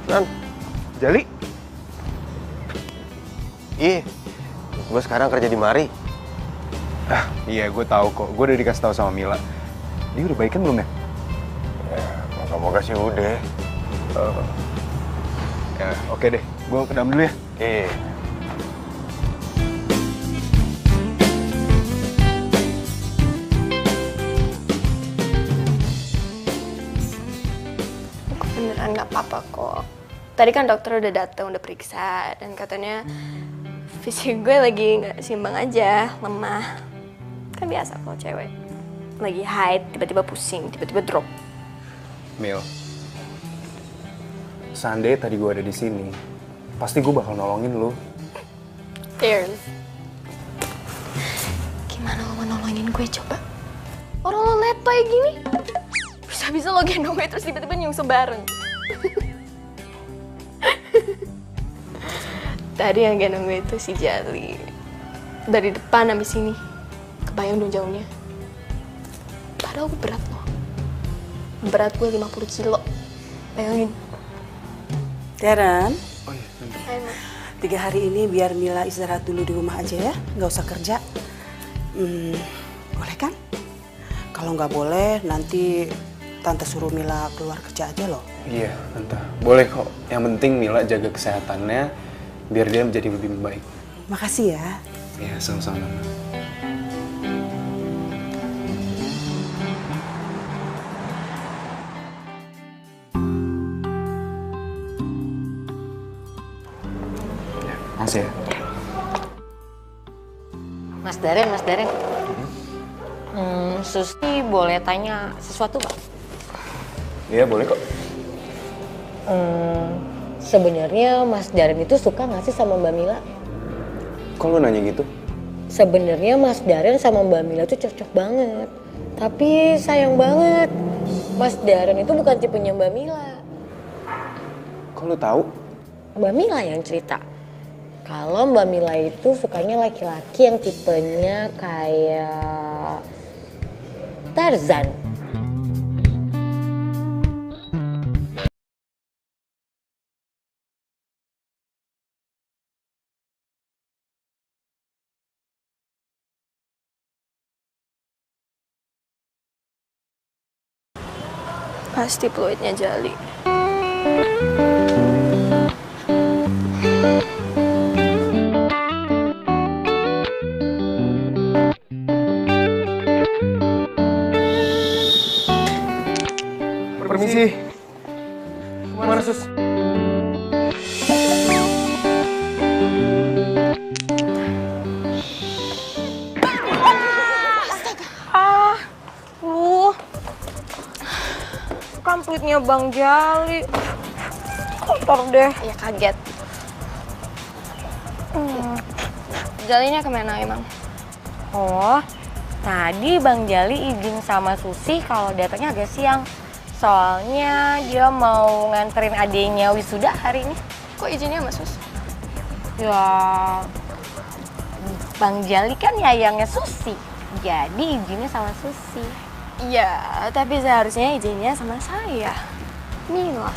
Speaker 4: Nan, Jali?
Speaker 6: Gue sekarang kerja di mari.
Speaker 4: Iya, gue tahu kok. Gue udah dikasih tahu sama Mila. Dia udah baikan belum ya?
Speaker 6: Moga-moga sih udah.
Speaker 4: Ya, oke deh. Gue ke dalam dulu ya.
Speaker 3: Beneran nggak apa-apa kok. tadi kan dokter udah datang, udah periksa, dan katanya fisik gue lagi nggak seimbang aja, lemah. Kan biasa kalau cewek lagi haid, tiba-tiba pusing, tiba-tiba drop.
Speaker 4: Mil, seandainya tadi gue ada di sini, pasti gue bakal nolongin lo.
Speaker 3: Tears. Gimana lo mau nolongin gue coba? Orang lo letoy gini, bisa-bisa lo gendong gue terus tiba-tiba nyungsep bareng. Tadi yang gendong gue itu si Jali. Dari depan sampai sini, kebayang dong jauhnya. Padahal gue berat loh. Berat gue 50 kilo. Bayangin.
Speaker 10: Darren,
Speaker 3: Hai, Ma.
Speaker 10: 3 hari ini biar Mila istirahat dulu di rumah aja ya, nggak usah kerja. Boleh kan? Kalau nggak boleh, nanti Tante suruh Mila keluar kerja aja loh.
Speaker 4: Iya, Tante. Boleh kok. Yang penting Mila jaga kesehatannya, biar dia menjadi lebih baik.
Speaker 10: Makasih ya.
Speaker 4: Iya, sama-sama. Makasih ya.
Speaker 11: Mas Darren. Susi boleh tanya sesuatu nggak?
Speaker 4: Iya, boleh kok.
Speaker 11: Sebenarnya Mas Darren itu suka nggak sih sama Mbak Mila?
Speaker 4: Kok lu nanya gitu?
Speaker 11: Sebenarnya Mas Darren sama Mbak Mila tuh cocok banget. Tapi sayang banget, Mas Darren itu bukan tipenya Mbak Mila.
Speaker 4: Kok lu tahu?
Speaker 11: Mbak Mila yang cerita. Kalau Mbak Mila itu sukanya laki-laki yang tipenya kayak Tarzan.
Speaker 3: Pasti peluitnya Jali.
Speaker 6: Permisi. Kemana, Sus?
Speaker 7: Kan pelitnya Bang Jali. Kotor deh.
Speaker 3: Ya kaget. Jalinya kemana emang?
Speaker 11: Oh, tadi Bang Jali izin sama Susi kalau datangnya agak siang. Soalnya dia mau nganterin adiknya wisuda hari ini.
Speaker 3: Kok izinnya sama Sus?
Speaker 11: Ya, Bang Jali kan yayangnya Susi. Jadi izinnya sama Susi.
Speaker 3: Iya, tapi seharusnya izinnya sama saya, Mila,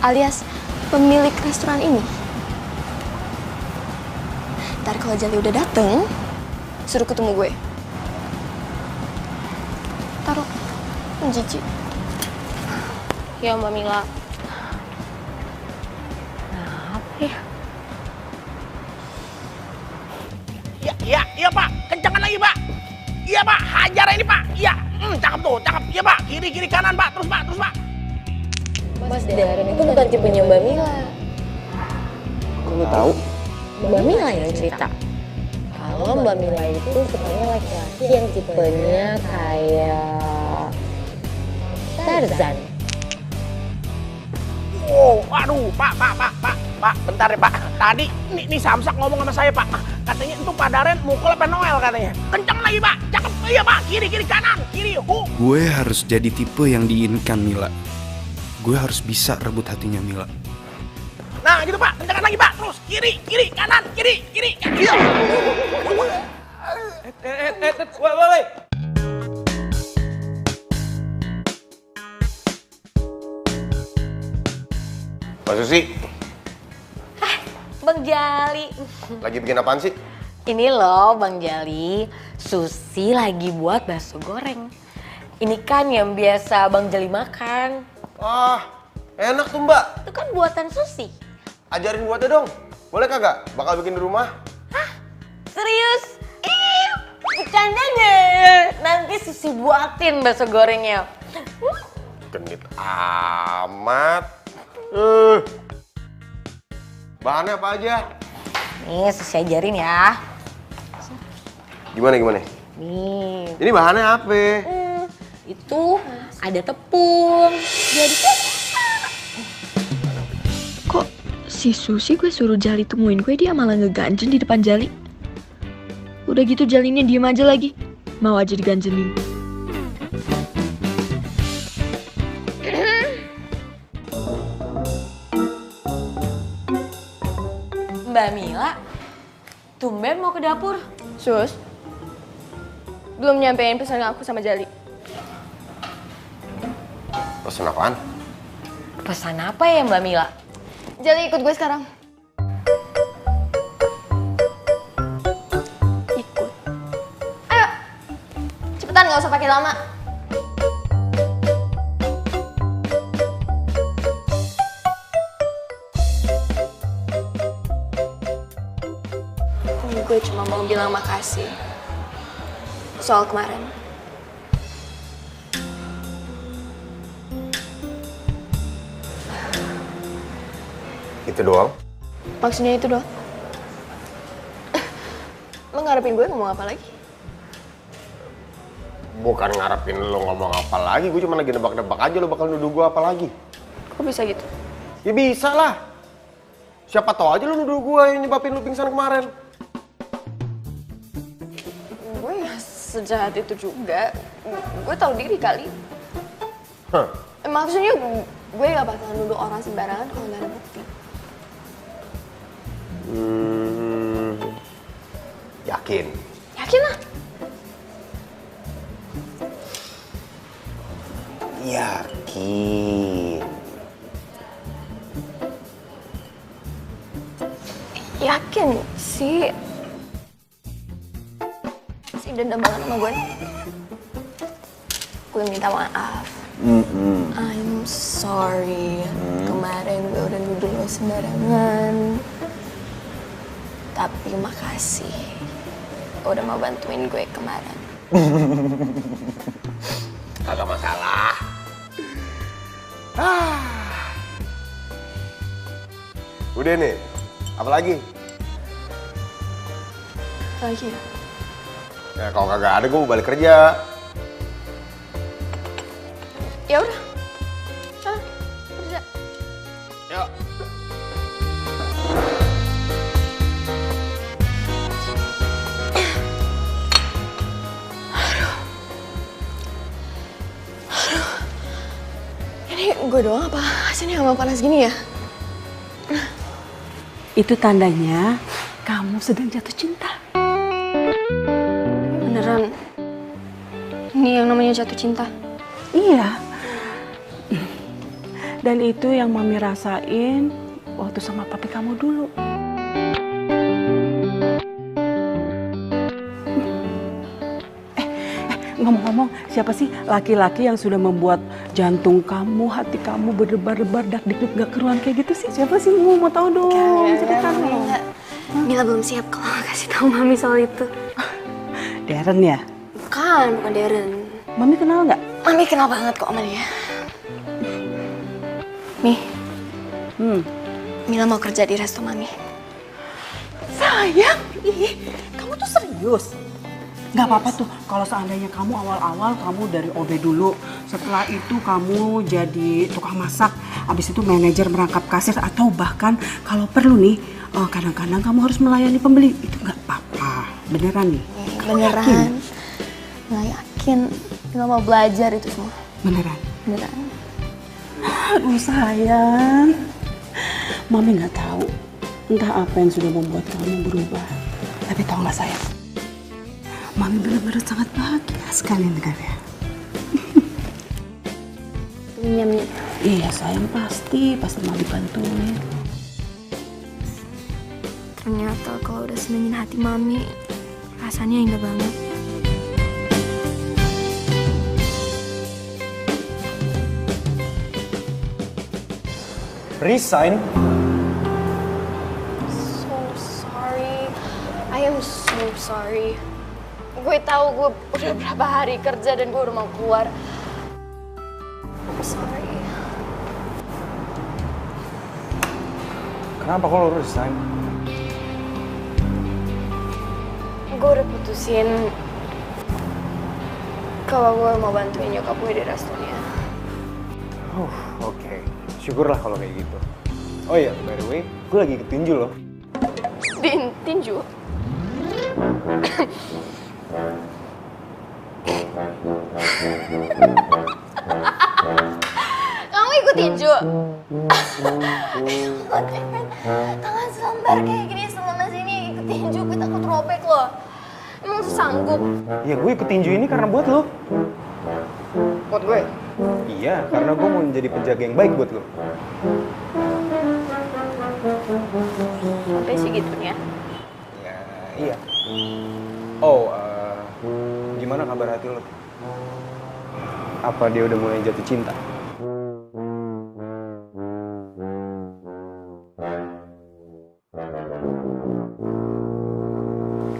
Speaker 3: alias pemilik restoran ini. Ntar kalau Jali udah dateng, suruh ketemu gue. Taruh, jijik.
Speaker 11: Ya Mbak Mila. Apa ya?
Speaker 2: Iya Pak, kencangan lagi Pak. Iya Pak, hajar ini Pak. Iya, cakep tuh, cakep. Iya Pak, kiri kanan Pak, terus Pak.
Speaker 11: Mas Darren itu bukan tipenya Mbak Mila.
Speaker 4: Kok lu tahu?
Speaker 11: Mbak Mila yang cerita. Kalau Mbak Mila itu sukanya laki-laki yang tipenya kayak Tarzan.
Speaker 2: Oh, aduh, Pak, bentar ya Pak. Tadi nih Samsak ngomong sama saya Pak. Katanya itu Pak Darren mukul apa Noel katanya. Kencang lagi Pak, cakep. Iya Pak, kiri kanan, kiri.
Speaker 4: Gue harus jadi tipe yang diinginkan Mila. Gue harus bisa rebut hatinya Mila.
Speaker 2: Nah gitu Pak, kencangan lagi Pak. Terus kiri kanan, kiri. Iya.
Speaker 4: Woi.
Speaker 6: Mbak Susi,
Speaker 11: Bang Jali.
Speaker 6: lagi bikin apaan sih?
Speaker 11: Ini loh Bang Jali, Susi lagi buat bakso goreng. Ini kan yang biasa Bang Jali makan.
Speaker 6: Wah, enak tuh Mbak.
Speaker 11: Itu kan buatan Susi.
Speaker 6: Ajarin buatnya dong. Boleh kagak? Bakal bikin di rumah.
Speaker 11: Serius? Bercandanya. Nanti Susi buatin bakso gorengnya.
Speaker 6: Genit amat. Bahannya apa aja?
Speaker 11: Nih, Susi ajarin ya.
Speaker 6: Gimana?
Speaker 11: Nih.
Speaker 6: Ini bahannya apa?
Speaker 11: Itu ada tepung. Jadi
Speaker 3: Kok si Susi gue suruh Jali temuin gue, dia malah ngeganjen di depan Jali. Udah gitu Jalinya diem aja lagi. Mau aja diganjenin.
Speaker 11: Mbak Mila, tumben mau ke dapur.
Speaker 3: Sus, belum nyampein pesan aku sama Jali.
Speaker 6: Pesen apaan?
Speaker 11: Pesan apa ya Mbak Mila?
Speaker 3: Jali ikut gue sekarang. Ikut. Ayo, cepetan gak usah pakai lama. Gue cuma mau bilang makasih soal kemarin.
Speaker 6: Itu doang?
Speaker 3: Maksudnya itu doang. Lo ngarepin gue ngomong apa lagi?
Speaker 6: Bukan ngarepin lo ngomong apa lagi, gue cuma lagi nebak-nebak aja lo bakal nuduh gue apa lagi.
Speaker 3: Kok bisa gitu?
Speaker 6: Ya bisa lah. Siapa tahu aja lo nuduh gue yang nyebabin lo pingsan kemarin.
Speaker 3: Gue ya sejahat itu juga. Gue tahu diri kali.
Speaker 6: Hah?
Speaker 3: Maksudnya gue gak bakal nuduh orang sembarangan kalau gak ada bukti.
Speaker 6: Yakin?
Speaker 3: Yakin lah.
Speaker 6: Yakin.
Speaker 3: Yakin sih. Si dendam banget sama gue. Gue minta maaf. I'm sorry. Kemarin gue udah nuduh lo sembarangan. Tapi makasih. Udah mau bantuin gue kemarin.
Speaker 6: Kagak masalah. Udah nih. Apa lagi?
Speaker 3: Lagi ya?
Speaker 6: Ya kalau kagak ada gue mau balik kerja.
Speaker 3: Ya udah. Sana, kerja.
Speaker 6: Yuk.
Speaker 3: Ini gue doang apa sini nggak mau panas gini ya?
Speaker 10: Itu tandanya kamu sedang jatuh cinta.
Speaker 3: Beneran? Ini yang namanya jatuh cinta?
Speaker 10: Iya. Dan itu yang Mami rasain waktu sama papi kamu dulu. Ngomong-ngomong, siapa sih laki-laki yang sudah membuat jantung kamu, hati kamu berdebar-debar, dak-dikduk gak keruan kayak gitu sih? Siapa sih? Mau tahu dong, ceritakan dong.
Speaker 3: Mila belum siap kalau kasih tahu Mami soal itu.
Speaker 10: Darren ya?
Speaker 3: Bukan Darren.
Speaker 10: Mami kenal nggak?
Speaker 3: Mami kenal banget kok sama dia. Mi, Mila mau kerja di resto Mami.
Speaker 10: Sayang, kamu tuh serius? Nggak apa-apa tuh kalau seandainya kamu awal-awal kamu dari OB dulu, setelah itu kamu jadi tukang masak, abis itu manajer merangkap kasir, atau bahkan kalau perlu nih kadang-kadang kamu harus melayani pembeli, itu nggak apa-apa. Beneran nih?
Speaker 3: Beneran. Nggak yakin, nggak mau belajar itu semua.
Speaker 10: Beneran?
Speaker 3: Beneran.
Speaker 10: Aduh sayang, Mami nggak tahu entah apa yang sudah membuat kamu berubah. Tapi tahu nggak sayang? Mami benar-benar sangat bahagia sekali dengarnya.
Speaker 3: Nyami.
Speaker 10: Iya sayang, pasti Mami bantuin.
Speaker 3: Ternyata kalau udah senengin hati Mami, rasanya indah banget.
Speaker 4: Resign?
Speaker 3: So sorry. I am so sorry. Gue tahu gue udah berapa hari kerja dan gue udah mau keluar. I'm sorry.
Speaker 4: Kenapa kok lo resign?
Speaker 3: Gue udah putusin kalau gue mau bantuin nyokap gue di restonya.
Speaker 4: Oke. Syukurlah kalau kayak gitu. Oh iya, by the way, gue lagi ketinju loh.
Speaker 3: Tinju? Kamu ikut tinju? Tangan selembar kayak gini selama sini ikut tinju, gue takut robek loh. Emang lu sanggup?
Speaker 4: Ya gue ikut tinju ini karena buat lo.
Speaker 3: Buat gue?
Speaker 4: Iya, karena gue mau menjadi penjaga yang baik buat lo.
Speaker 3: Sampai segitunya.
Speaker 4: Ya, iya. Oh, gimana kabar hati lo? Apa dia udah mulai jatuh cinta?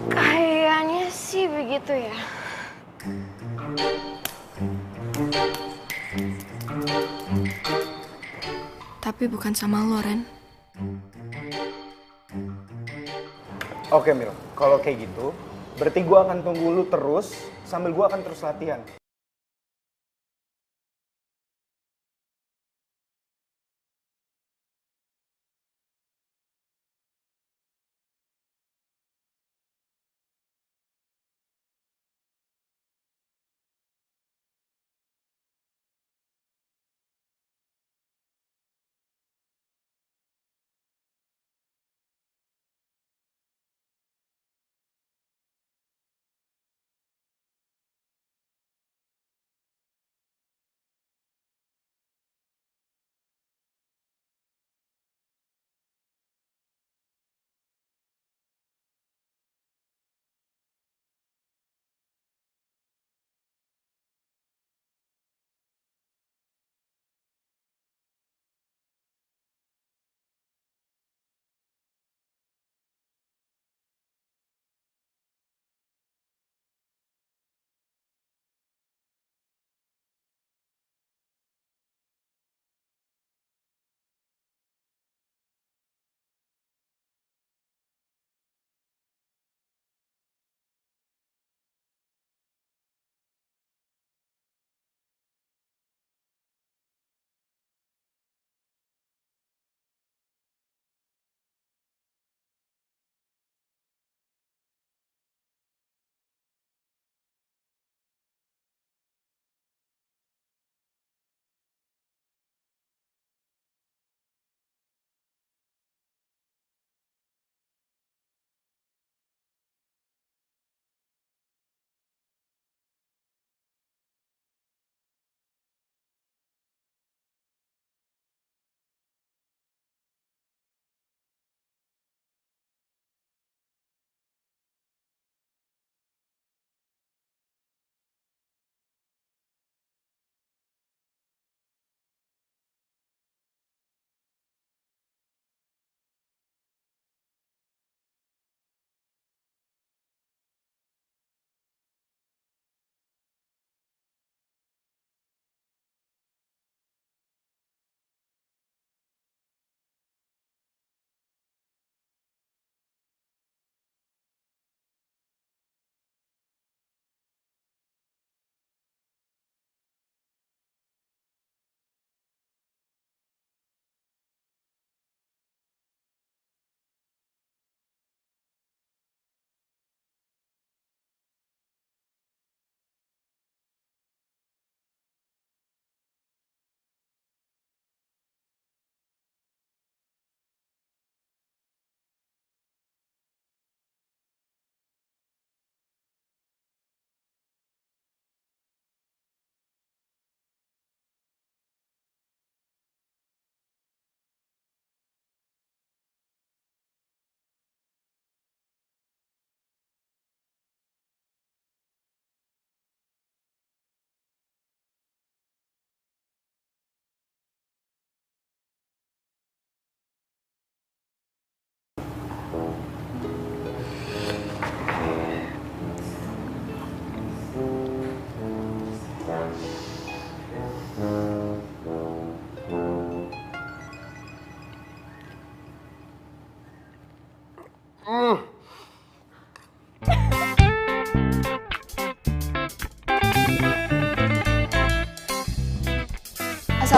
Speaker 3: Kayaknya sih begitu ya. Tapi bukan sama lo, Ren.
Speaker 4: Oke, Mil. Kalau kayak gitu, berarti gue akan tunggu lu terus, sambil gue akan terus latihan.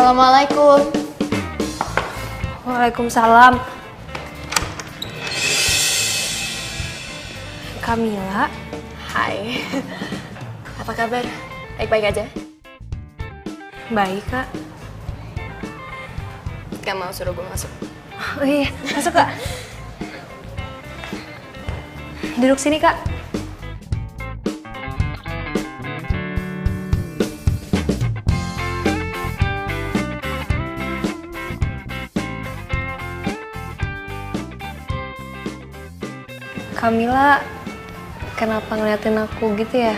Speaker 3: Assalamualaikum.
Speaker 7: Waalaikumsalam. Kamila.
Speaker 3: Hai. Apa kabar? Baik-baik aja?
Speaker 7: Baik, Kak.
Speaker 3: Gak mau suruh gue masuk?
Speaker 7: Oh iya, masuk, Kak. Duduk sini, Kak. Kamila, kenapa ngeliatin aku gitu ya?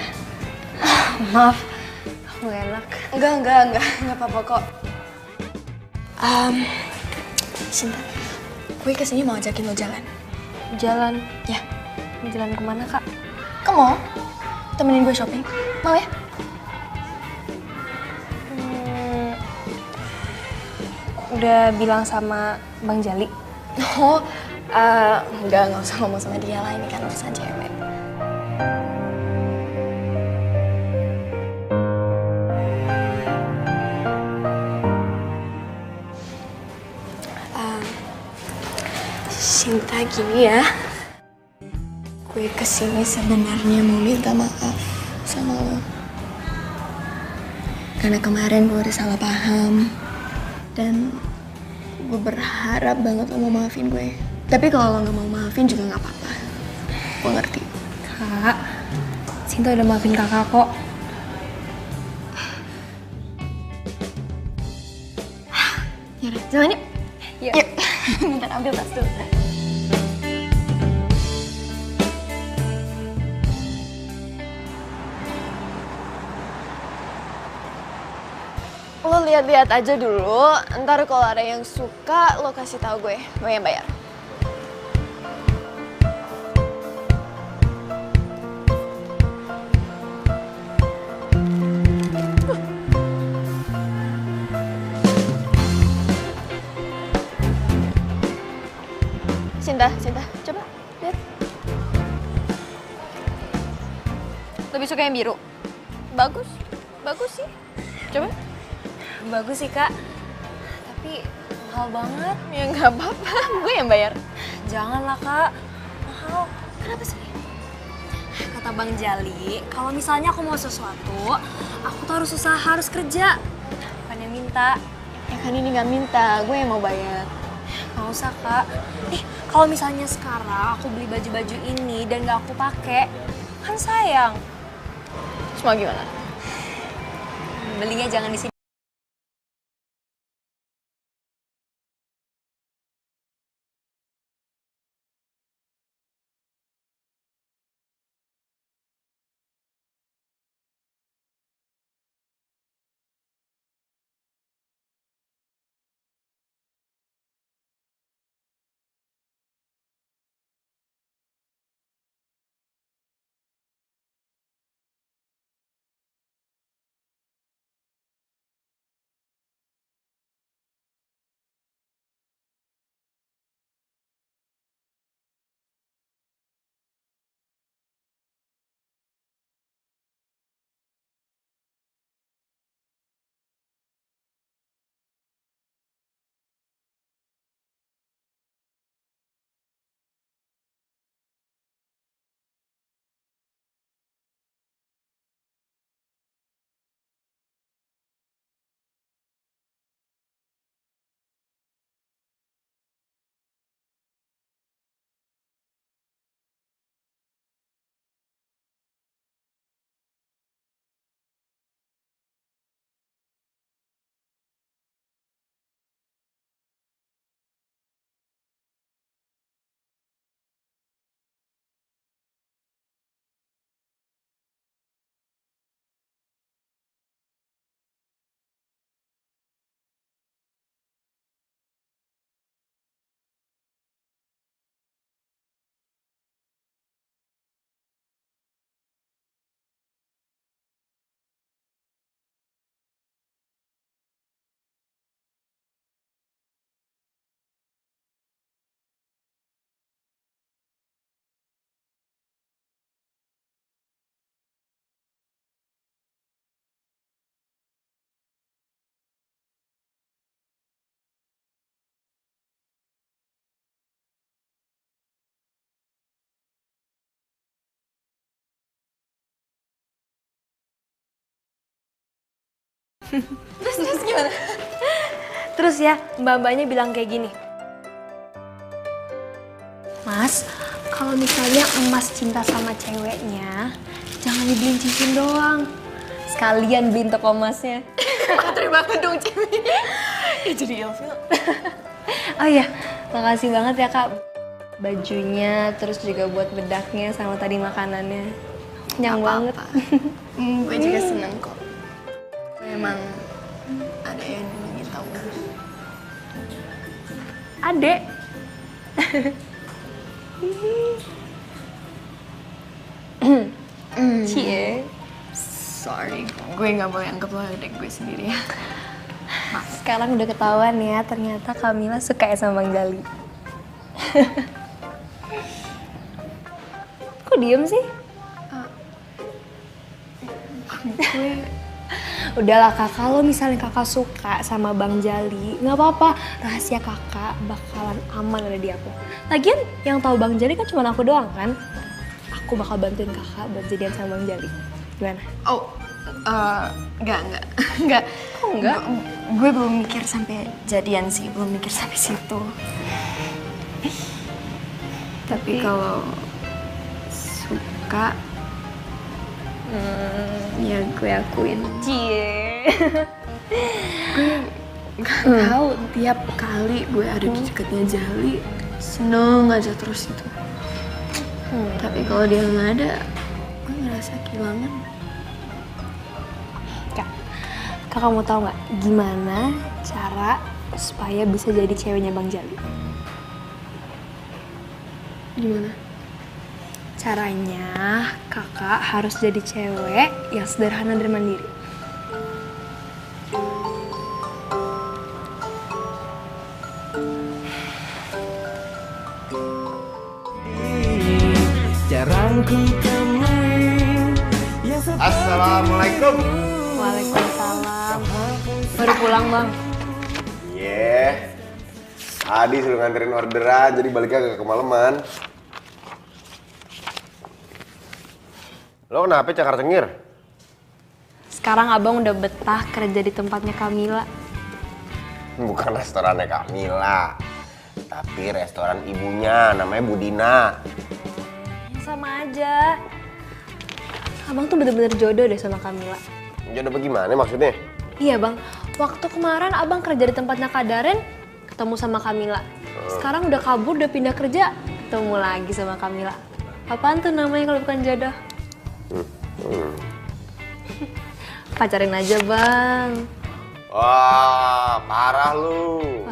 Speaker 7: Maaf, aku gak enak.
Speaker 3: Enggak apa-apa kok. Sinta, gue kesini mau ajakin lo jalan.
Speaker 7: Jalan?
Speaker 3: Ya.
Speaker 7: Jalan kemana, Kak?
Speaker 3: Ke mall, temenin gue shopping. Mau ya?
Speaker 7: Udah bilang sama Bang Jali?
Speaker 3: Oh, nggak usah ngomong sama dia lah, ini kan urusan cewek. Sinta, gini ya, gue kesini sebenarnya mau minta maaf sama lo. Karena kemarin gue udah salah paham. Dan gue berharap banget lo mau maafin gue. Tapi kalau lo gak mau maafin juga gak apa-apa. Gue ngerti.
Speaker 7: Kak, Sinta udah maafin kakak kok.
Speaker 3: Yaudah, jalan yuk.
Speaker 7: Yuk.
Speaker 3: Bentar, ambil tas dulu. Lo lihat-lihat aja dulu, ntar kalau ada yang suka lo kasih tahu gue yang bayar. Sinta, coba lihat. Lebih suka yang biru? Bagus sih. Coba.
Speaker 7: Bagus sih, Kak. Tapi mahal banget.
Speaker 3: Ya nggak apa-apa, gue yang bayar.
Speaker 7: Janganlah, Kak. Mahal.
Speaker 3: Kenapa sih?
Speaker 7: Kata Bang Jali, kalau misalnya aku mau sesuatu, aku tuh harus usaha, harus kerja. Bukannya minta.
Speaker 3: Ya kan ini nggak minta, gue yang mau bayar.
Speaker 7: Nggak usah, Kak. Kalau misalnya sekarang aku beli baju-baju ini dan nggak aku pakai, kan sayang.
Speaker 3: Terus mau gimana?
Speaker 7: Belinya jangan di sini. Terus gimana? Terus ya, mbak-mbaknya bilang kayak gini. Mas, kalau misalnya emas cinta sama ceweknya, jangan dibeliin cincin doang. Sekalian beliin toko emasnya.
Speaker 3: Terima kasih dong, cewek. Ya jadi ilfil.
Speaker 7: Oh iya, makasih banget ya Kak. Bajunya, terus juga buat bedaknya sama tadi makanannya. Kenyang banget.
Speaker 3: Gue juga seneng kok. Memang ada yang nyenengin tau gak?
Speaker 7: Adek. Cie.
Speaker 3: Sorry, gue gak boleh anggap lo adek gue sendiri ya.
Speaker 7: Sekarang udah ketahuan ya, ternyata Kamila suka ya sama Bang Jali. Kok diem sih? Udahlah kak, kalau misalnya kakak suka sama Bang Jali, nggak apa-apa, rahasia kakak bakalan aman ada di aku. Lagian yang tahu Bang Jali kan cuma aku doang kan? Aku bakal bantuin kakak buat jadian sama Bang Jali. Gimana?
Speaker 3: Oh, enggak.
Speaker 7: Kok enggak?
Speaker 3: Gue belum mikir sampai jadian sih, belum mikir sampai situ. Tapi kalau suka, ya gue akuin.
Speaker 7: Cie.
Speaker 3: Gue gak tahu tiap kali gue ada di dekatnya Jali, seneng aja terus itu. Tapi kalau dia nggak ada, gue ngerasa kehilangan.
Speaker 7: Kakak mau tahu nggak gimana cara supaya bisa jadi ceweknya Bang Jali?
Speaker 3: Gimana?
Speaker 7: Caranya kakak harus jadi cewek yang sederhana dan mandiri.
Speaker 6: Assalamualaikum.
Speaker 7: Waalaikumsalam. Baru pulang Bang.
Speaker 6: Iya. Tadi suruh nganterin orderan, jadi baliknya agak kemalaman. Lo kenapa cakar-cengir?
Speaker 7: Sekarang abang udah betah kerja di tempatnya Kamila.
Speaker 6: Bukan restorannya Kamila, tapi restoran ibunya, namanya Budina.
Speaker 7: Sama aja. Abang tuh bener-bener jodoh deh sama Kamila.
Speaker 6: Jodoh bagaimana maksudnya?
Speaker 7: Iya bang, waktu kemarin abang kerja di tempatnya Kak Daren, ketemu sama Kamila. Sekarang udah kabur, udah pindah kerja, ketemu lagi sama Kamila. Apaan tuh namanya kalau bukan jodoh? Pacarin aja bang.
Speaker 6: Wah, parah lu.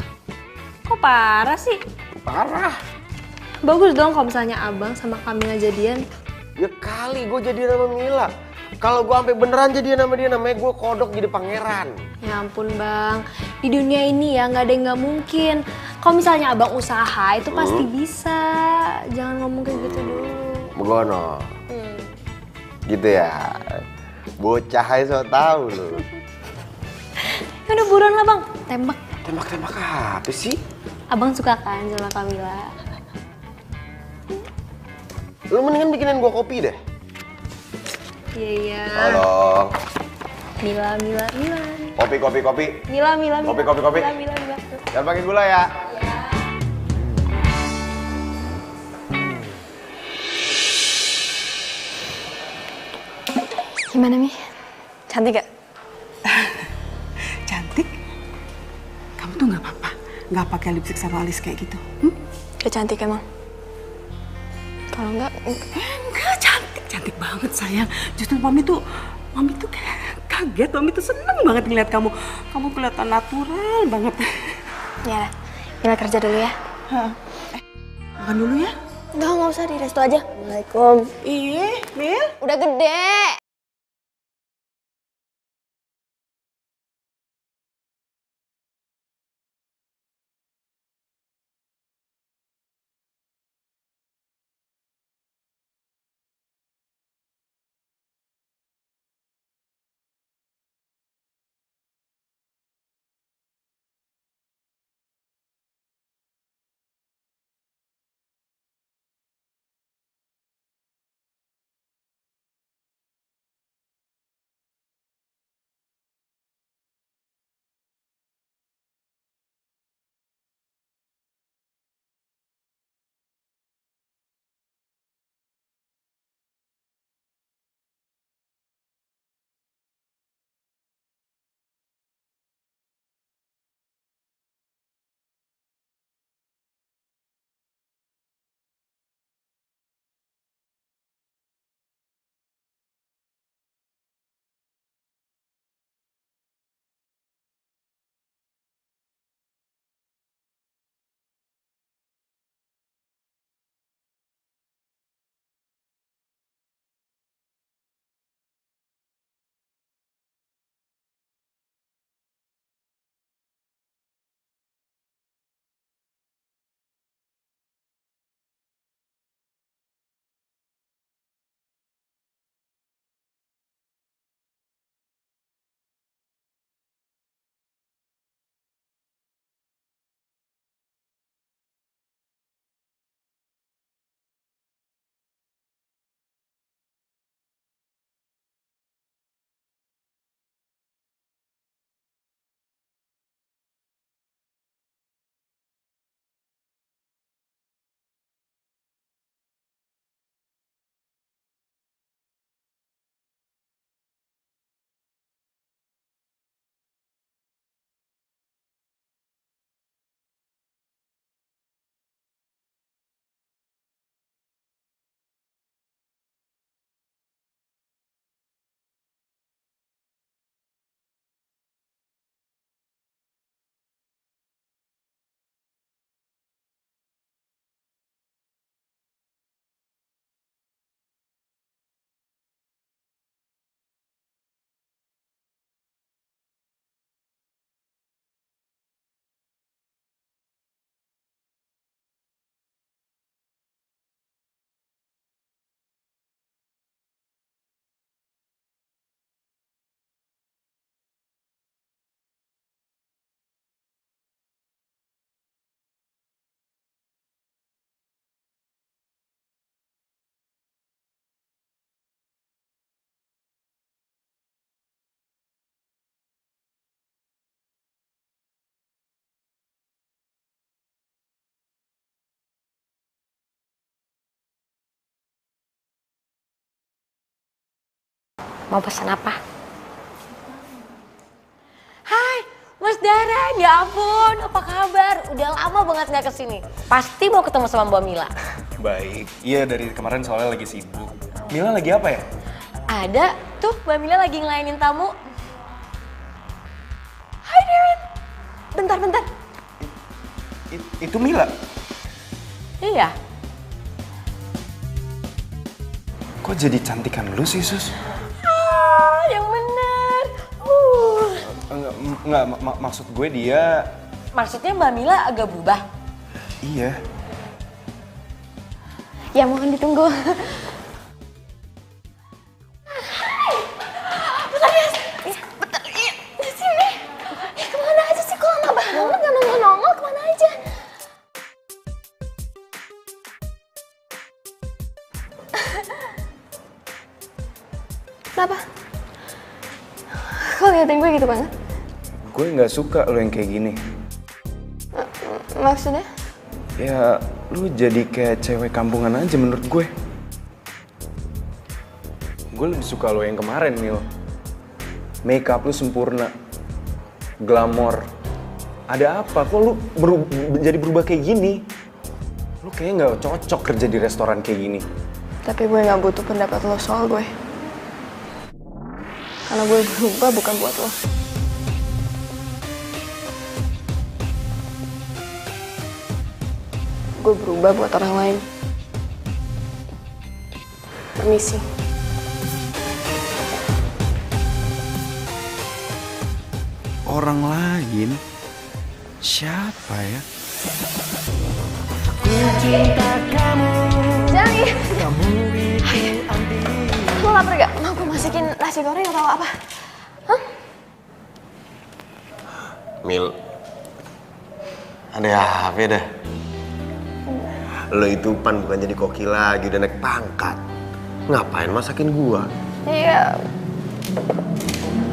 Speaker 7: Kok parah sih?
Speaker 6: Parah.
Speaker 7: Bagus dong kalau misalnya abang sama Kamila jadian.
Speaker 6: Ya kali gue jadian sama Mila. Kalau gue sampai beneran jadian sama dia, namanya gue kodok jadi pangeran.
Speaker 7: Ya ampun bang, di dunia ini ya nggak ada yang nggak mungkin. Kalau misalnya abang usaha itu pasti bisa. Jangan ngomong kayak gitu dulu.
Speaker 6: Begono. Gitu ya. Bocah aja so tau lu.
Speaker 7: Ya udah buruan lah bang, tembak.
Speaker 6: Tembak-tembak apa sih?
Speaker 7: Abang suka kan sama Kamila?
Speaker 6: Lu mendingan bikinin gua kopi deh.
Speaker 7: Iya.
Speaker 6: Tolong.
Speaker 7: Mila.
Speaker 6: Kopi.
Speaker 7: Mila.
Speaker 6: Kopi.
Speaker 7: Mila.
Speaker 6: Jangan pakai gula ya.
Speaker 3: Gimana Mi? Cantik gak?
Speaker 10: Cantik? Kamu tuh nggak apa-apa, nggak pakai lipstick sama alis kayak gitu.
Speaker 3: Gak cantik emang? Kalau enggak,
Speaker 10: Enggak, cantik banget sayang. Justru mami tuh kaget, mami tuh seneng banget ngeliat kamu. Kamu kelihatan natural banget.
Speaker 3: ya Mila kerja dulu ya.
Speaker 10: Makan dulu ya.
Speaker 3: Nggak usah di resto aja. Assalamualaikum.
Speaker 10: Iya, Mil.
Speaker 3: Udah gede.
Speaker 11: Mau pesan apa? Hai, Mas Daran, ya ampun, apa kabar? Udah lama banget nggak kesini. Pasti mau ketemu sama Mbak Mila.
Speaker 4: Baik, iya dari kemarin soalnya lagi sibuk. Mila lagi apa ya?
Speaker 11: Ada, tuh Mbak Mila lagi ngelayanin tamu. Hai Darren, bentar.
Speaker 4: Itu Mila?
Speaker 11: Iya.
Speaker 4: Kok jadi cantikan lu sih, Sus?
Speaker 11: Yang bener.
Speaker 4: Enggak, maksud gue dia...
Speaker 11: Maksudnya Mbak Mila agak berubah?
Speaker 4: Iya.
Speaker 3: Ya mohon ditunggu. Bentar ya, bentar. Iya, di sini. Ya kemana aja sih? Kok lama banget gak nongol-nongol? Kemana aja? Kenapa? Kok liatin gue gitu banget?
Speaker 4: Gue nggak suka lo yang kayak gini.
Speaker 3: Maksudnya?
Speaker 4: Ya, lu jadi kayak cewek kampungan aja menurut gue. Gue lebih suka lo yang kemarin, Mil. Makeup lu sempurna. Glamor. Ada apa? Kok lu jadi berubah kayak gini? Lu kayaknya nggak cocok kerja di restoran kayak gini.
Speaker 3: Tapi gue gak butuh pendapat lo soal gue. Karena gue berubah bukan buat lo. Gue berubah buat orang lain. Permisi.
Speaker 4: Orang lain? Siapa ya?
Speaker 3: Jali! Lo lapar gak? Mau gue masakin nasi goreng atau apa? Hah?
Speaker 6: Mil, ada apa dah? Lo itu pan bukan jadi koki lagi, udah naik pangkat. Ngapain masakin gua?
Speaker 3: Iya.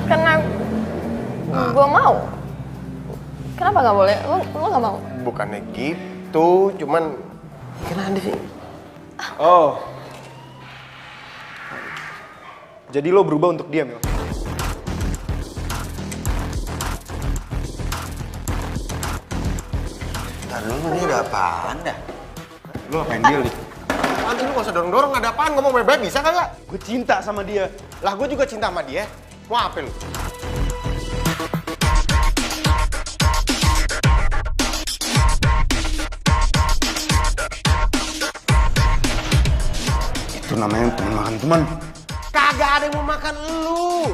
Speaker 3: Karena gue mau. Kenapa gak boleh? Lo gak mau?
Speaker 6: Bukannya gitu, cuman kenapa sih?
Speaker 4: Oh. Jadi lo berubah untuk dia, Mil?
Speaker 6: Ntar dulu, ini ada apaan dah?
Speaker 4: Lo apain dia, Li?
Speaker 6: Apaan sih, lu gak usah dorong-dorong, ada apaan? Ngomong baik-baik bisa kagak?
Speaker 4: Gue cinta sama dia.
Speaker 6: Lah gue juga cinta sama dia. Mau apa lu?
Speaker 4: Itu namanya teman makan teman.
Speaker 6: Kagak ada yang mau makan lu.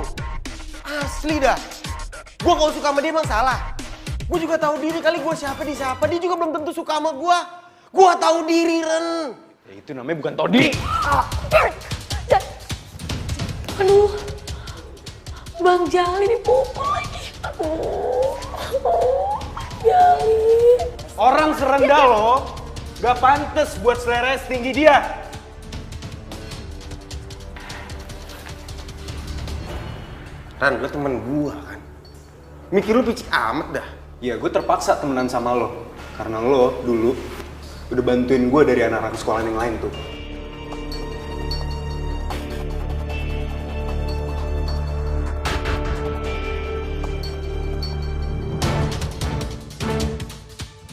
Speaker 6: Asli dah. Gue gak suka sama dia emang salah. Gue juga tahu diri kali gue siapa di siapa. Dia juga belum tentu suka sama gue. Gue tahu diri, Ren.
Speaker 4: Ya itu namanya bukan tahu diri.
Speaker 11: Aduh, Bang Jali dipukul lagi. Aduh, Bang Jali.
Speaker 4: Orang serendah lo gak pantas buat selera setinggi dia.
Speaker 6: Ran, lo temen gue kan. Mikir lu picik amat dah.
Speaker 4: Ya gue terpaksa temenan sama lo. Karena lo dulu udah bantuin gue dari anak-anak sekolah yang lain tuh.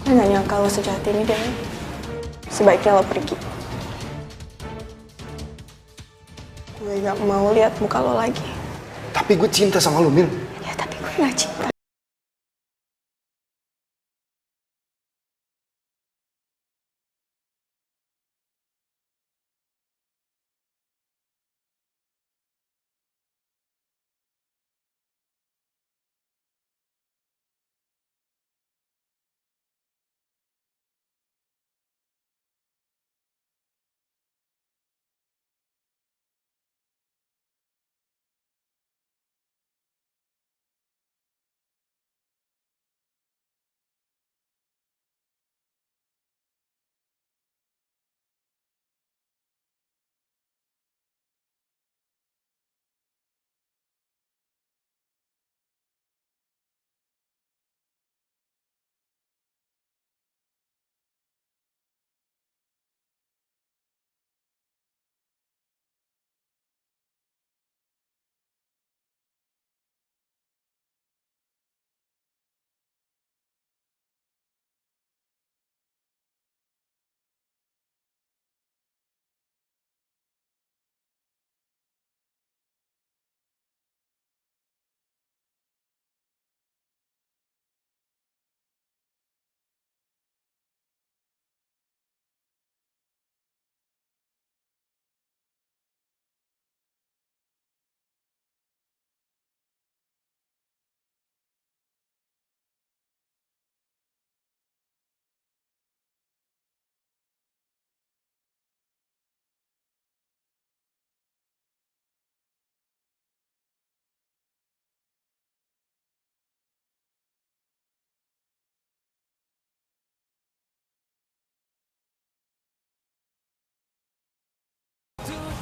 Speaker 3: Gue gak nyangka lo sejahat ini, Dan. Sebaiknya lo pergi. Gue gak mau lihat muka lo lagi.
Speaker 4: Tapi gue cinta sama lo, Mil.
Speaker 3: Ya, tapi gue gak cinta.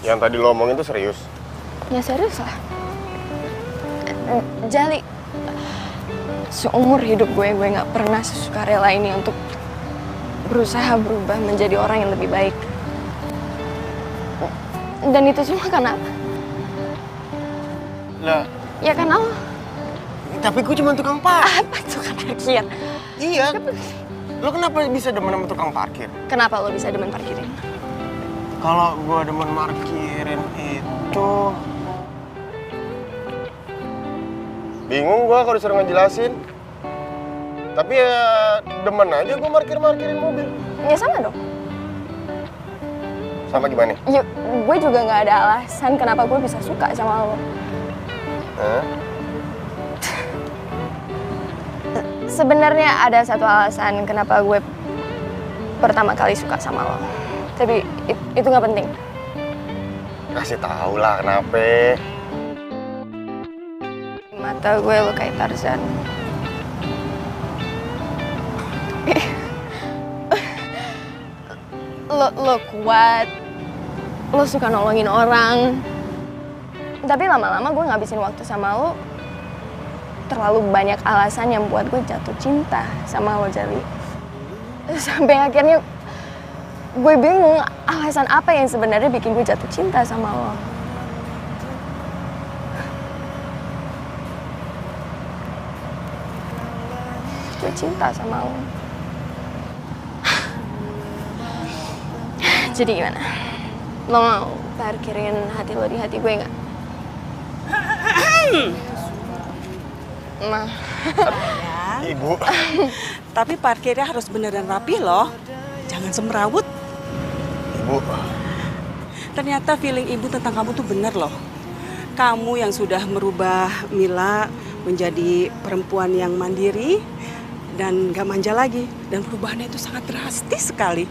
Speaker 6: Yang tadi lo omongin tuh serius?
Speaker 3: Ya serius lah. Jali, seumur hidup gue nggak pernah sesukarela ini untuk berusaha berubah menjadi orang yang lebih baik. Dan itu semua karena apa?
Speaker 6: Lah,
Speaker 3: Ya karena lo.
Speaker 6: tapi gue cuma tukang parkir.
Speaker 3: Apa tukang parkir?
Speaker 6: Iya. Lo kenapa bisa demen sama tukang parkir?
Speaker 3: Kenapa lo bisa demen parkirin?
Speaker 6: Kalau gue demen parkirin itu... Bingung gue kalau disuruh ngejelasin. Tapi ya demen aja gue parkirin mobil.
Speaker 3: Ya sama dong.
Speaker 6: Sama gimana?
Speaker 3: Ya, gue juga nggak ada alasan kenapa gue bisa suka sama lo.
Speaker 6: Hah?
Speaker 3: Sebenarnya ada satu alasan kenapa gue pertama kali suka sama lo. Tapi itu nggak penting.
Speaker 6: Kasih tau lah kenapa.
Speaker 3: Mata gue lo kayak Tarzan. Lo kuat. Lo suka nolongin orang. Tapi lama-lama gue ngabisin waktu sama lo. Terlalu banyak alasan yang buat gue jatuh cinta sama lo, Jali. Sampai akhirnya gue bingung alasan apa yang sebenarnya bikin gue jatuh cinta sama lo. Gue cinta sama lo. Jadi gimana? Lo mau parkirin hati lo di hati gue nggak? Ma.
Speaker 6: Ibu.
Speaker 10: Tapi parkirnya harus beneran rapi loh. Jangan semrawut.
Speaker 6: Ibu.
Speaker 10: Ternyata feeling ibu tentang kamu tuh bener loh. Kamu yang sudah merubah Mila menjadi perempuan yang mandiri dan gak manja lagi. Dan perubahannya itu sangat drastis sekali.